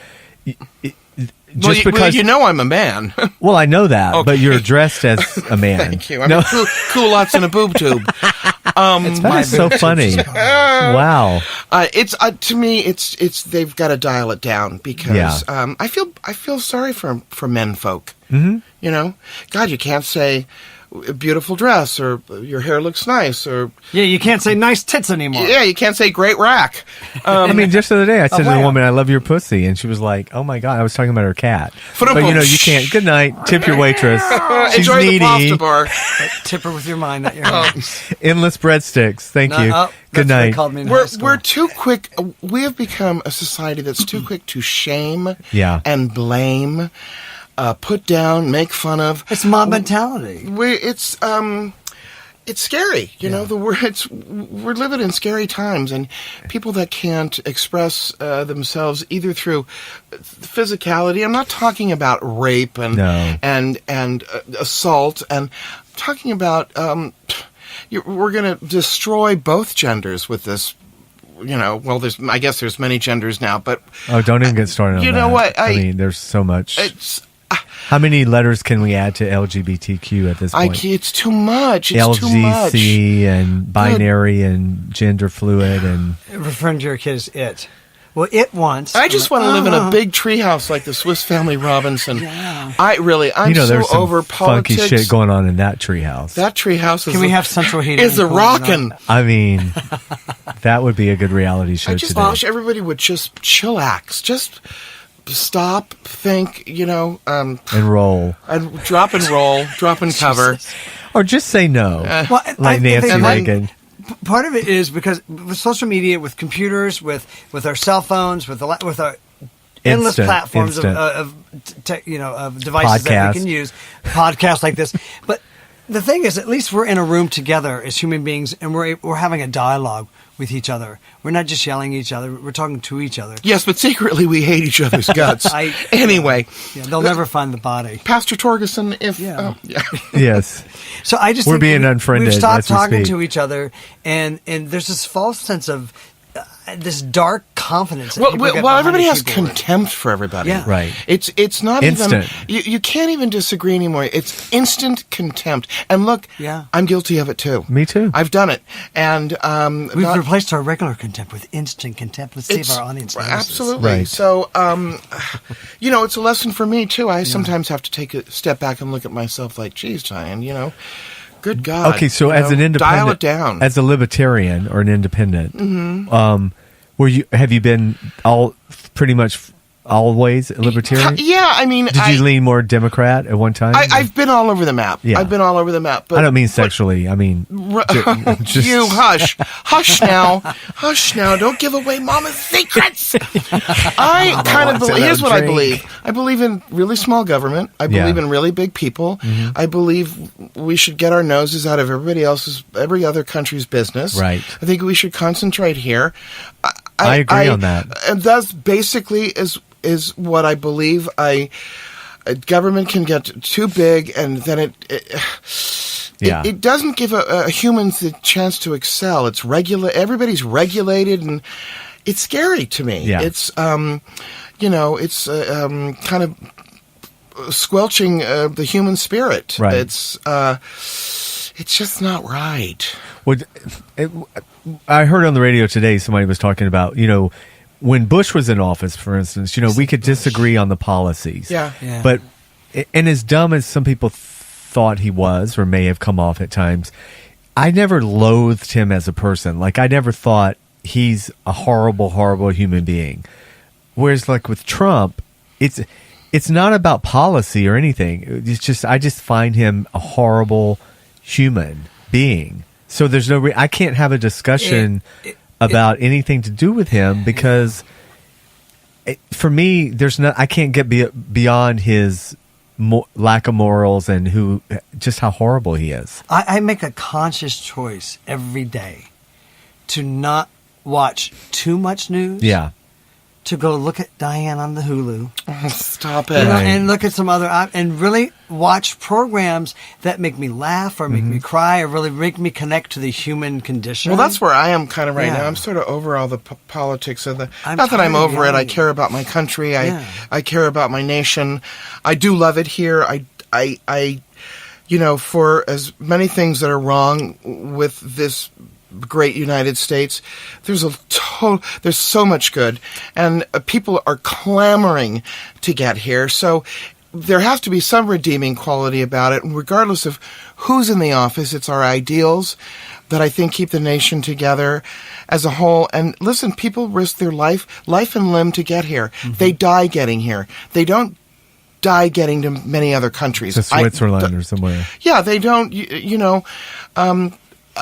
just because I'm a man. Well, I know that, Okay. but you're dressed as a man. Thank you. I'm a culottes in a boob tube. That is so funny. Wow. It's to me, it's they've got to dial it down because Yeah. I feel sorry for men folk. Mm-hmm. God, you can't say a beautiful dress or your hair looks nice or Yeah, you can't say nice tits anymore. you can't say great rack. I mean, just the other day, I said to wow. a woman, "I love your pussy," and she was like, "Oh my god!" I was talking about her cat, But but you can't. Good night. Tip your waitress. She's Enjoy needy. the pasta bar. Tip her with your mind, not your hands. Endless breadsticks. Thank you. That's Good what they night. called me in high school. We're too quick. We have become a society that's too quick to shame Yeah. and blame, put down, make fun of. It's mob mentality. It's scary, we're living in scary times, and people that can't express themselves either through physicality. I'm not talking about rape and No. and assault, and I'm talking about we're going to destroy both genders with this I guess there's many genders now, but Oh, don't even get started on that. You know what? I mean, there's so much. It's How many letters can we add to LGBTQ at this point? it's too much. It's too much. LGC and binary and gender fluid and Referring to your kid as it. Well, it wants. I just want to live in a big treehouse like the Swiss Family Robinson. Yeah. I'm so there's some over funky politics. shit going on in that treehouse. That treehouse is Can we have central heating? is a rockin'. I mean, that would be a good reality show I just today. wish everybody would just chillax. Just stop, think, And roll. and drop and roll, drop and cover. Or just say no. Well, like I Nancy think Reagan. part of it is because with social media, with computers, with our cell phones, with our endless Instant, platforms instant. of devices that we can use, podcasts like this. But the thing is, at least we're in a room together as human beings, and we're having a dialogue with each other. We're not just yelling at each other; we're talking to each other. Yes, but secretly we hate each other's guts. Anyway, They'll never find the body. Pastor Torgerson, if Yes. So I just We're think being unfriended We've stopped as we talking speak. to each other, and there's this false sense of this dark confidence. That Well, people get well, behind everybody has people with. contempt for everybody. Yeah. Right. It's not Instant. even you can't even disagree anymore. It's instant contempt. And look, Yeah. I'm guilty of it too. Me too. I've done it, and We've replaced our regular contempt with instant contempt. Let's see if our audience notices. absolutely. Right. So, it's a lesson for me too. I sometimes have to take a step back and look at myself like, geez, Diane, good God. Okay, so as an independent, dial it down. as a libertarian or an independent, have you been pretty much always a libertarian? Yeah, I mean, Did you lean more Democrat at one time? I've been all over the map. Yeah. I've been all over the map. But I don't mean sexually. I mean, just you hush now. Don't give away Mama's secrets. I kind of believe. Here's what I believe. I believe in really small government. I believe in really big people. I believe we should get our noses out of every other country's business. Right. I think we should concentrate here. I agree on that. And that's basically is what I believe. Government can get too big, and then it doesn't give a human the chance to excel. It's everybody's regulated, and it's scary to me. Yeah. It's it's kind of squelching the human spirit. Right. It's just not right. Well, I heard on the radio today somebody was talking about, when Bush was in office, for instance, we could disagree on the policies. Yeah. But, and as dumb as some people thought he was or may have come off at times, I never loathed him as a person. Like, I never thought he's a horrible, horrible human being. Whereas, like, with Trump, it's not about policy or anything. It's just, I just find him a horrible human being. So there's I can't have a discussion about anything to do with him because for me, I can't get beyond his lack of morals and just how horrible he is. I make a conscious choice every day to not watch too much news. Yeah. To go look at Diane on the Hulu. Stop it. And look at some other, and really watch programs that make me laugh or make me cry or really make me connect to the human condition. Well, that's where I am kind of right Yeah. now. I'm sort of over all the politics of the. I'm Not that I'm tired of over it. I yelling. care about my country. Yeah. I care about my nation. I do love it here. I for as many things that are wrong with this great United States, there's so much good, and people are clamoring to get here. So there has to be some redeeming quality about it. And regardless of who's in the office, it's our ideals that I think keep the nation together as a whole. And listen, people risk their life and limb to get here. They die getting here. They don't die getting to many other countries. To Switzerland or somewhere. Yeah, they don't.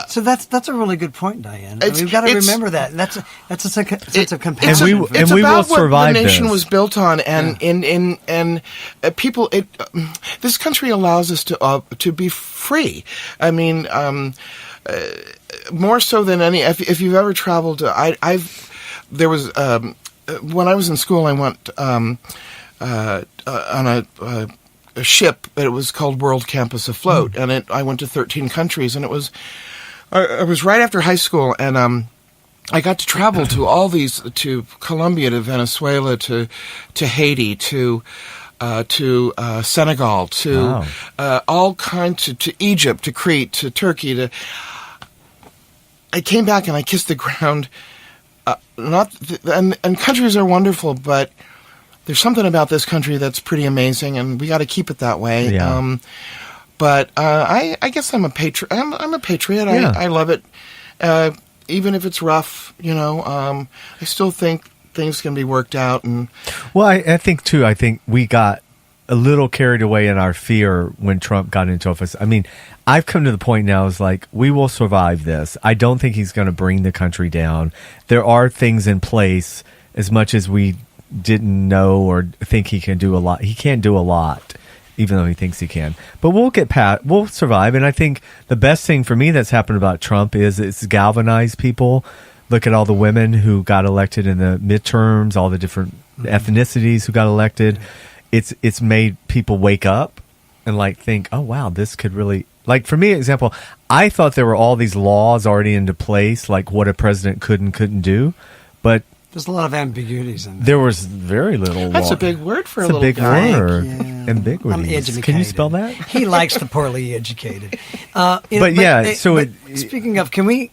So that's a really good point, Diane. We've got to remember that. That's a sense of compassion. It's we about will survive what the nation this. was built on, and people. This country allows us to be free. I mean, more so than any. If you've ever traveled, there was when I was in school, I went on a ship. It was called World Campus Afloat, and I went to 13 countries, and it was. I was right after high school, and I got to travel to all these, to Colombia, to Venezuela, to Haiti, to Senegal, to all kinds, to Egypt, to Crete, to Turkey. I came back and I kissed the ground. And countries are wonderful, but there's something about this country that's pretty amazing, and we got to keep it that way. Yeah. But I guess I'm a patriot. I'm a patriot. Yeah. I love it, even if it's rough. I still think things can be worked out. And well, I think too. I think we got a little carried away in our fear when Trump got into office. I mean, I've come to the point now is like, we will survive this. I don't think he's going to bring the country down. There are things in place, as much as we didn't know or think he can do a lot. He can't do a lot, even though he thinks he can. But we'll survive. And I think the best thing for me that's happened about Trump is it's galvanized people. Look at all the women who got elected in the midterms, all the different ethnicities who got elected. It's made people wake up and like think, oh wow, this could really, like for me, example, I thought there were all these laws already into place, like what a president could and couldn't do, but there's a lot of ambiguities in there was very little. That's law. a big word for it's a little big guy. word. Yeah. Ambiguities. Can you spell that? He likes the poorly educated. Speaking of, can we?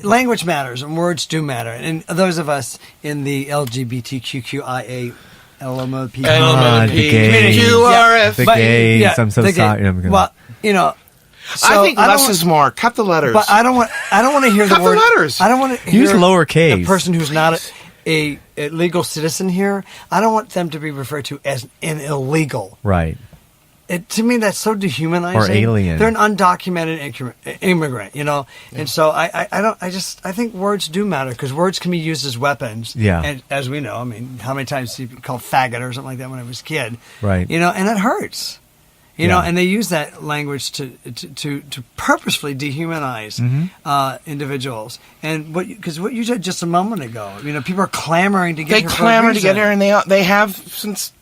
Language matters and words do matter, and those of us in the LGBTQIA. The gays. QRF. The gays. I'm so sorry. Well, I think less is more. Cut the letters. But I don't want to hear Cut the word. the letters. I don't want to hear Use lowercase. The person who's not a legal citizen here. I don't want them to be referred to as an illegal. Right. To me, that's so dehumanizing. Or alien. They're an undocumented immigrant, and so I think words do matter because words can be used as weapons. Yeah. And as we know, I mean, how many times did you call faggot or something like that when I was a kid? Right. And it hurts. And they use that language to purposefully dehumanize individuals. And because what you said just a moment ago, people are clamoring to get here. They clamor to get here, and they have since.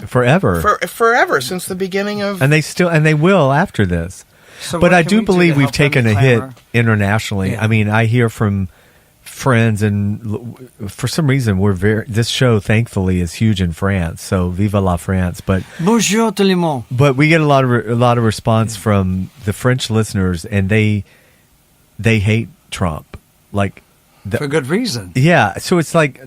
Forever. Forever, since the beginning of... And they will after this. So but I do we believe we've help them taken a hit clamor? internationally. Yeah. I mean, I hear from friends, and for some reason, this show, thankfully, is huge in France. So, vive la France. But bonjour tout le monde. But we get a lot of response from the French listeners, and they hate Trump. Like... for good reason. Yeah. So it's like...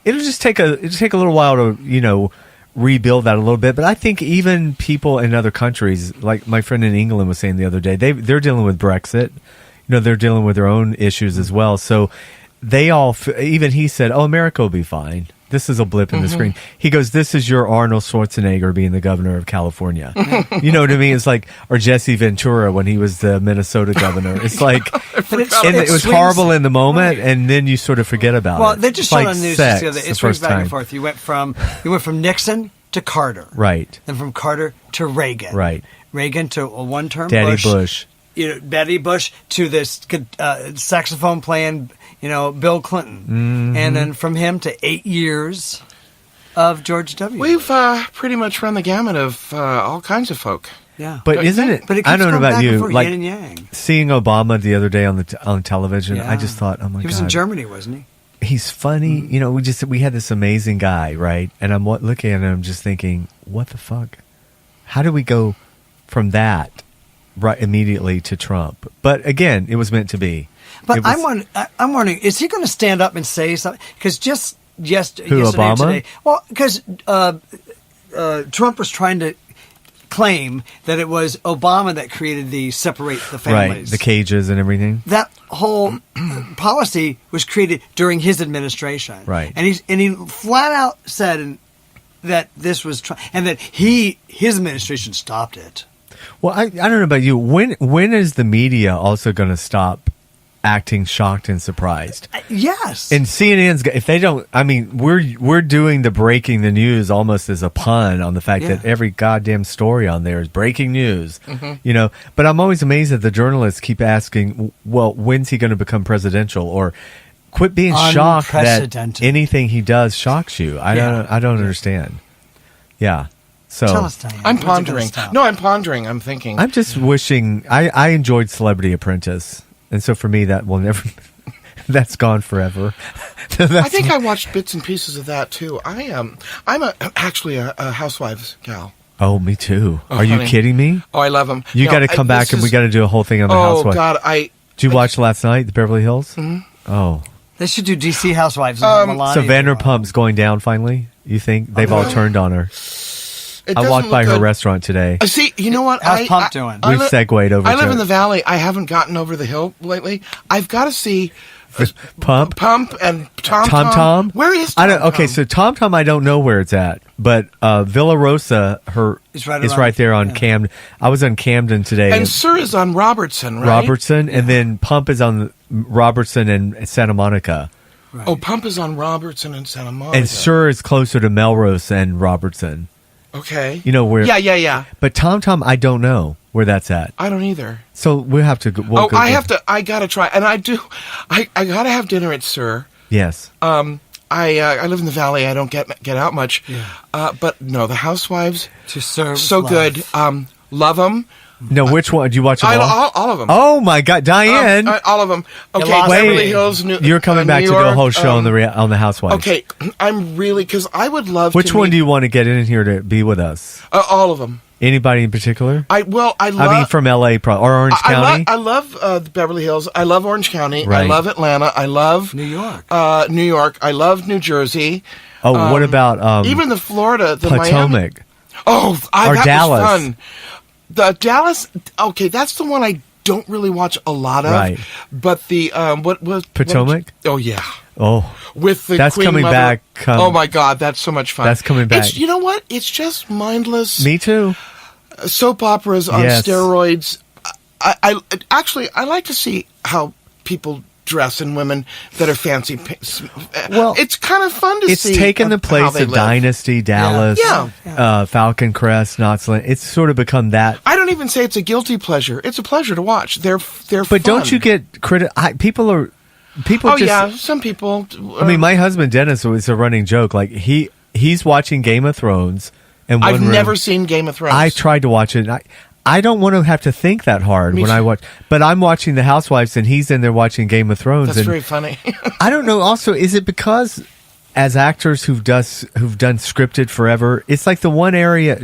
It'll just take a little while to rebuild that a little bit, but I think even people in other countries, like my friend in England was saying the other day, they're dealing with Brexit. They're dealing with their own issues as well. So they all, even he said, "Oh, America will be fine. This is a blip in the screen." He goes, "This is your Arnold Schwarzenegger being the governor of California." You know what I mean? It's like, or Jesse Ventura when he was the Minnesota governor. It's like, it was horrible in the moment, and then you sort of forget about it. Well, they just showed on the news sex the other day. the It swings first back time. and forth. You went from Nixon to Carter, Right. Then from Carter to Reagan, Right. Reagan to a one-term Daddy Bush. Betty Bush to this saxophone playing, Bill Clinton, and then from him to 8 years of George W. We've pretty much run the gamut of all kinds of folk. Yeah, But isn't it? But it keeps I don't know going about back and you. forth, Like yin and yang. seeing Obama the other day on television, Yeah. I just thought, oh my god, He was in Germany, wasn't he? He's funny. We had this amazing guy, right? And I'm looking at him, just thinking, what the fuck? How do we go from that right immediately to Trump? But again, it was meant to be. But I'm wondering, is he going to stand up and say something? Because yesterday, Obama? today, well, because Trump was trying to claim that it was Obama that created the separate the families, Right, the cages and everything. That whole policy was created during his administration, Right. And he flat out said that this was and that his administration stopped it. Well, I don't know about you. When is the media also going to stop acting shocked and surprised? Yes. And CNN's, if they don't, I mean, we're doing the breaking the news almost as a pun on the fact that every goddamn story on there is breaking news, But I'm always amazed that the journalists keep asking, well, when's he going to become presidential? Or quit being shocked that anything he does shocks you. I don't understand. Yeah. So Tell us, Diane. I'm pondering. No, I'm pondering. I'm thinking. I'm just wishing I enjoyed Celebrity Apprentice. And so for me, that will never That's gone forever. I think I watched bits and pieces of that too. I'm actually a Housewives gal. Oh, me too. Oh, Are you honey. kidding me? Oh, I love them. You got to come back and we got to do a whole thing on the Oh Housewives. God, Did you watch last night, the Beverly Hills? Mm-hmm. Oh. They should do DC Housewives. So Vanderpump's going down finally? You think? They've all turned on her. I walked by her restaurant today. See, you know what? How's Pump doing? We've segued over I live to in the Valley. I haven't gotten over the hill lately. I've got to see Pump and Tom Tom. Where is I Tom don't. Okay, so Tom I don't know where it's at, but Villa Rosa, It's right there on Camden. I was on Camden today. And Sir is on Robertson, right? Robertson, and then Pump is on Robertson and Santa Monica. Right. Oh, Pump is on Robertson and Santa Monica. And Sir is closer to Melrose and Robertson. Okay. You know where? Yeah. But Tom, I don't know where that's at. I don't either. So we'll have to. We'll go I gotta try, and I do. I gotta have dinner at Sir. Yes. I live in the Valley. I don't get out much. Yeah. But no, the Housewives To serve so love. good. Love them. No, which one? Do you watch them all? All of them. Oh my God, Diane! All of them. Okay, lost Beverly me. Hills. You're coming back New to do a York, whole show on the Housewives. Okay, I'm really because I would love. Which to one meet, do you want to get in here to be with us? all of them. Anybody in particular? I love. I mean, from LA or Orange County? I love the Beverly Hills. I love Orange County. Right. I love Atlanta. I love New York. New York. I love New Jersey. Oh, what about Even the Florida, the Potomac? Miami. Oh, Or that Dallas. was fun. The Dallas. Okay, that's the one I don't really watch a lot of. Right. But the what was Potomac? oh yeah. Oh, With the that's Queen coming Mother. back. Oh my God, that's so much fun. That's coming back. You know what? It's just mindless me too. soap operas on Yes. steroids. I actually I like to see how people dress and women that are fancy. Well, it's kind of fun to It's see. taken the how place they of live. Dynasty, Dallas, Yeah. Falcon Crest, Knotsland. It's sort of become that. I don't even say it's a guilty pleasure. It's a pleasure to watch. They're But fun. don't you get people Oh just, yeah, some people. I mean, my husband Dennis was a running joke. Like he's watching Game of Thrones, and I've never seen Game of Thrones. I tried to watch it. And I don't want to have to think that hard when I watch. But I'm watching The Housewives, and he's in there watching Game of Thrones. That's and very funny. I don't know. Also, is it because as actors who've done scripted forever, it's like the one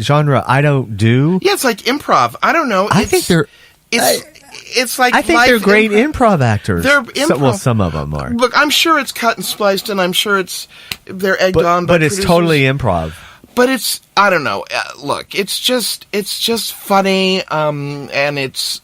genre I don't do. Yeah, it's like improv. I don't know. I think they're. It's like I think life they're great improv actors. They're improv. Some of them are. Look, I'm sure it's cut and spliced, and I'm sure they're egged on. By But it's producers. totally improv. But it's I don't know. Look, it's just funny, and it's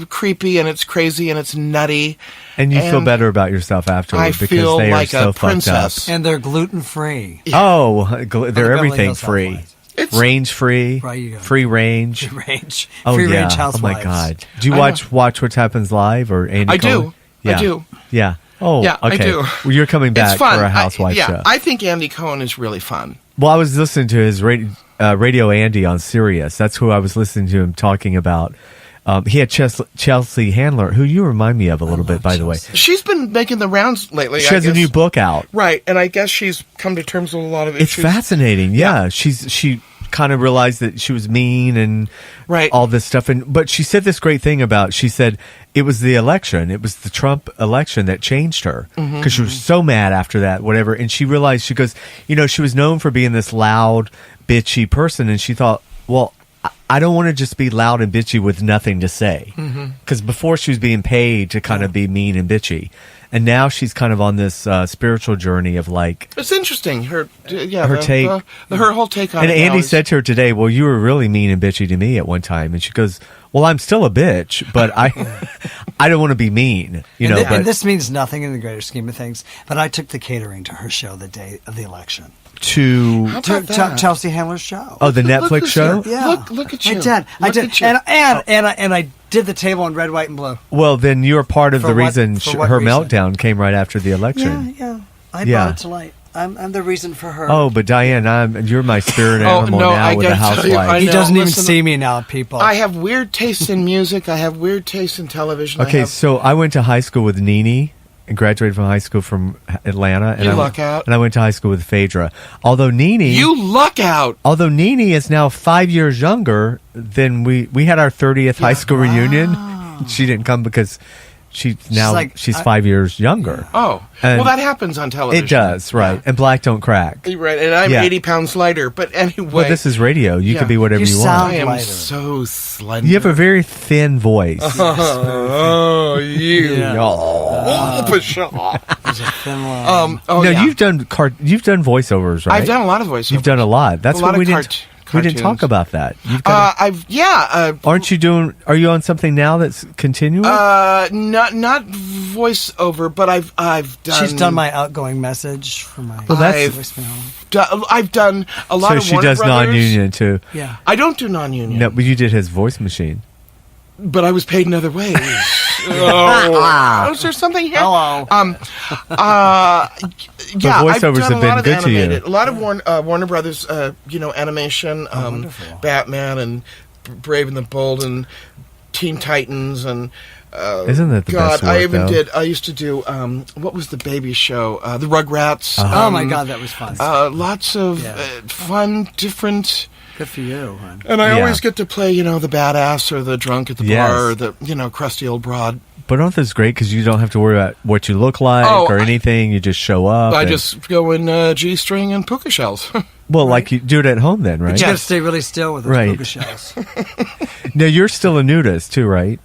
creepy, and it's crazy, and it's nutty. And you feel better about yourself afterwards I because feel they like are so a princess. fucked up. And they're gluten free. Oh, they're Beverly everything Hills free. Housewives. It's Range free, Right, you go. free range. Range. Oh Free yeah! range Oh housewives. my God! Do you I watch What Happens Live or Andy? I do. Cohen? Yeah. I do. Yeah. Oh, Yeah, I okay. do. Well, you're coming back It's fun. for a housewife show. I think Andy Cohen is really fun. Well, I was listening to his Radio Andy on Sirius. That's who I was listening to him talking about. He had Chelsea Handler, who you remind me of a little bit, by the way. She's been making the rounds lately. She has a new book out. Right, and I guess she's come to terms with a lot of It's issues. fascinating. Yeah, she kind of realized that she was mean and Right. all this stuff. But she said this great thing about. She said it was the election. It was the Trump election that changed her because she was so mad after that. Whatever, and she realized she goes. She was known for being this loud, bitchy person, and she thought, well, I don't want to just be loud and bitchy with nothing to say. Because before she was being paid to kind of be mean and bitchy. And now she's kind of on this spiritual journey of like... It's interesting. Her take. Her whole take on And it. now Andy is- said to her today, well, you were really mean and bitchy to me at one time. And she goes, well, I'm still a bitch, but I don't want to be mean. And this means nothing in the greater scheme of things, but I took the catering to her show the day of the election. to... How about that? Chelsea Handler's show. Oh, the Look Netflix who's show? here. Yeah. Look at you. I did. Look at you. And I did the table in red, white, and blue. Well, then you're part of For the what- reason for what her reason? meltdown came right after the election. Yeah. I Yeah. brought it to light. I'm the reason for her. Oh, but Diane, you're my spirit Oh, animal no, now I with the gotta tell you, housewife. he know, doesn't even listen, see me now, people. I have weird tastes in music. I have weird tastes in television. Okay, so I went to high school with Nene and graduated from high school from Atlanta. And You I luck out. And I went to high school with Phaedra. Although Nene is now 5 years younger than we had our 30th high school reunion. She didn't come because she's 5 years younger. Oh, And well, that happens on television. It does, right? And black don't crack. Right, and I'm Yeah. 80 pounds lighter. But anyway, Well, this is radio. You Yeah. can be whatever You you sound want. I am lighter. so slender. You have a very thin voice. Oh, you. Yeah. Oh, pshaw. There's a thin line. Oh, no, yeah. you've done voiceovers, right? I've done a lot of voiceovers. You've done a lot. That's A what lot we of didn't. We didn't talk cartoons. about that. You've done Aren't you doing? Are you on something now that's continuing? not voiceover, but I've done. She's done my outgoing message for my Well, that's- voicemail. I've done a lot so of. she Warner does Brothers. non-union too. Yeah. I don't do non-union. No, but you did his voice machine. But I was paid in other ways. Oh, is there something here? Hello. Yeah, I've voiceovers done have a been lot of good to you. animated, a lot of Warner Brothers, animation, wonderful. Batman and Brave and the Bold and Teen Titans and. Isn't that the God, best work, I even though? did. I used to do. What was the baby show? The Rugrats. Oh my God, that was fun. Lots of Yeah. fun, different. Good for you, hon. And I Yeah. always get to play, the badass or the drunk at the Yes. bar or the, crusty old broad. But aren't those great because you don't have to worry about what you look like Oh, or anything? You just show up. I and- just go in G-string and puka shells. well, like you do it at home then, right? But you got to Yes. stay really still with those Right. puka shells. No, you're still a nudist too, right?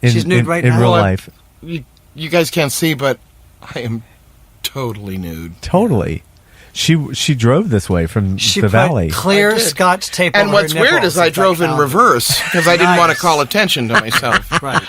She's nude right in now. real Well, life. you guys can't see, but I am totally nude. Totally. She drove this way from She the put valley. clear I did. Scotch tape And on what's her weird nipples. is I It's drove like, in oh, reverse because I didn't want to Nice. call attention to myself. Right.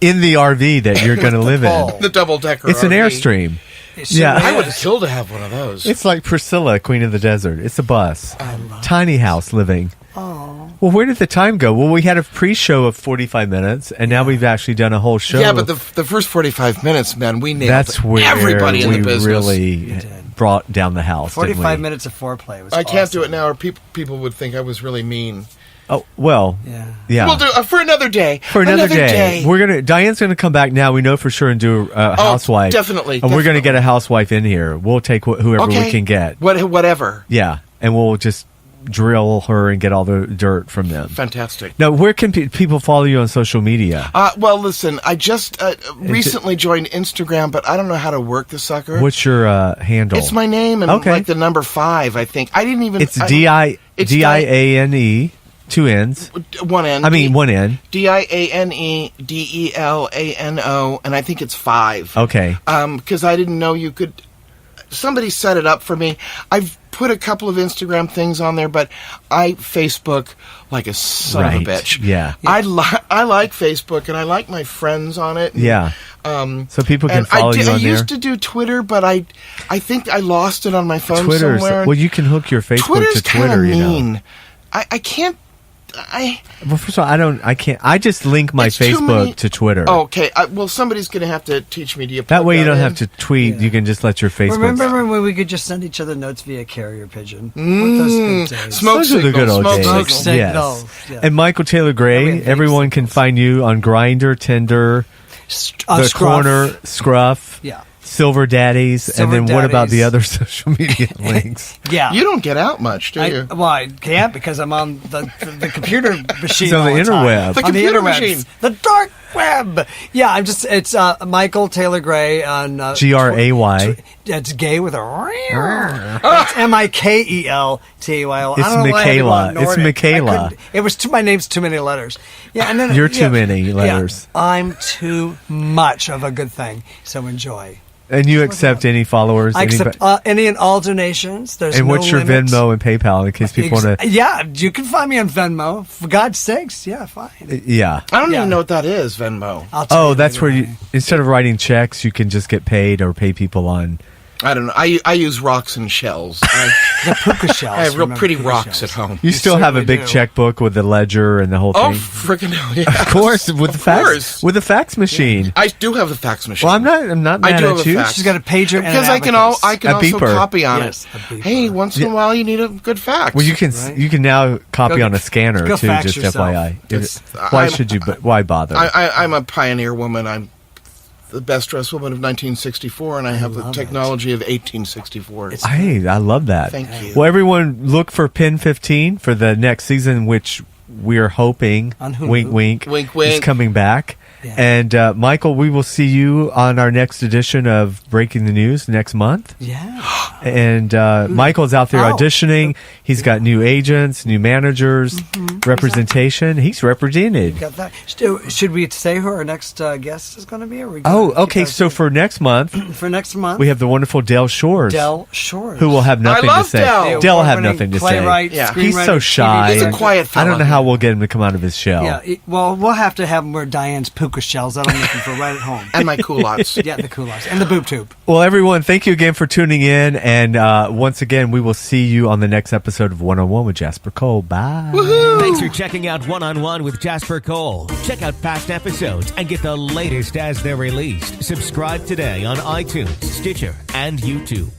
In the RV that you're going to live in. pole. The double-decker It's an RV. Airstream. It Yeah. certainly I would is. kill to have one of those. It's like Priscilla, Queen of the Desert. It's a bus. Tiny house living. Oh. Well, where did the time go? Well, we had a pre-show of 45 minutes, and now we've actually done a whole show. Yeah, but the first 45 minutes, man, we nailed that's where everybody in we the business. really brought down the house. didn't 45 we? minutes of foreplay was I can't do awesome. it now, or people would think I was really mean. Oh well, Yeah. yeah. We'll do for another day. For another day. Diane's gonna come back now. We know for sure and do a housewife. definitely, And we're gonna definitely. get a housewife in here. We'll take whoever we can get. Whatever. Yeah, and we'll just drill her and get all the dirt from them. Fantastic. Now, where can people follow you on social media? Well, listen, I just recently joined Instagram, but I don't know how to work the sucker. What's your handle? It's my name and Okay. like the number 5, I think. I didn't even... It's I- Diane, it's two N's. One N. I mean, one N. DianeDelano, and I think it's 5. Okay. Because I didn't know you could... Somebody set it up for me. I've put a couple of Instagram things on there, but I Facebook like a son of a Right. bitch. Yeah. I like Facebook, and I like my friends on it. and, Yeah. So people can and follow you I on there. used to do Twitter, but I think I lost it on my phone Twitter's somewhere. well, you can hook your Facebook Twitter's to Twitter. kind of You know. mean. I can't. Well, first of all, I can't. I just link my It's too Facebook many- to Twitter. Oh, okay. Well, somebody's going to have to teach me. Do you that plug way you don't in? have to tweet. You can just let your Facebook. Remember when we could just send each other notes via carrier pigeon? What those good days. Smoke Those are the signals, good old smoke days. Smoke signals. signals. Yes. Yeah. And Michael Taylor Gray. Everything Everyone can find you on Grindr, Tinder, the Scruff. Corner, Scruff, Yeah. Silver Daddies, Silver and then what about the Daddies. other social media links? Yeah. You don't get out much, do you? I can't because I'm on the computer machine. It's on the all time. interweb. The On the computer interwebs. machine. The dark web. Yeah, it's Michael Taylor Gray on Gray. It's gay with a. It's Mikeltaylor. It's I don't know why I had to go Michaela. on It's Nordic. Michaela. I couldn't- It was my name's too many letters. Yeah, and then You're too many letters. Yeah, I'm too much of a good thing. So enjoy. And you accept any followers? I accept any and all donations. There's and no what's your limit. Venmo and PayPal in case people want to? Yeah, you can find me on Venmo. For God's sakes, yeah, fine. Yeah. I don't Yeah. even know what that is, Venmo. I'll tell Oh, you that's later where you on. instead of writing checks, you can just get paid or pay people on. I don't know. I use rocks and shells. The puka shells. I have real remember pretty puka rocks shells. at home. You still have a certainly big do. checkbook with the ledger and the whole Oh, thing. freaking hell, yeah. Of course, with the fax, course. with the fax machine. I do have the fax machine. Well, I'm not I mad do at have a you. fax. She's got a pager and because an I can abacus. I can A also beeper. copy on Yes, a it. beeper. Hey, once in a while you need a good fax. Well, you can Right. you can now copy Go- on a scanner go too. fax Just yourself. FYI. It's- Why I'm- should you? Why bother? I'm a pioneer woman. I'm the best dressed woman of 1964, and I have the love technology of 1864. Hey, I love that. Thank you. Well, everyone, look for Pin 15 for the next season, which we are hoping. On Hulu. Wink, wink. Wink, Is wink. coming back. Yeah. And Michael, we will see you on our next edition of Breaking the News next month. Yeah. And Michael's out there auditioning. He's got new agents, new managers, representation. He's represented. Got that. Should we say who our next guest is going to be? Or we Okay. So for next month, we have the wonderful Dale Shores. Dale Shores. Who will have nothing to say. Dale. Dale will have nothing to say. Playwright, Yeah. He's so screenwriter, shy. He's a quiet I fella. don't know how we'll get him to come out of his shell. Yeah, well, we'll have to have him wear Diane's puka shells that I'm looking for right at home. And my culottes. Yeah, the culottes and the boob tube. Well, everyone, thank you again for tuning in. And once again, we will see you on the next episode of One-on-One with Jasper Cole. Bye. Thanks for checking out One-on-One with Jasper Cole. Check out past episodes and get the latest as they're released. Subscribe today on iTunes, Stitcher, and YouTube.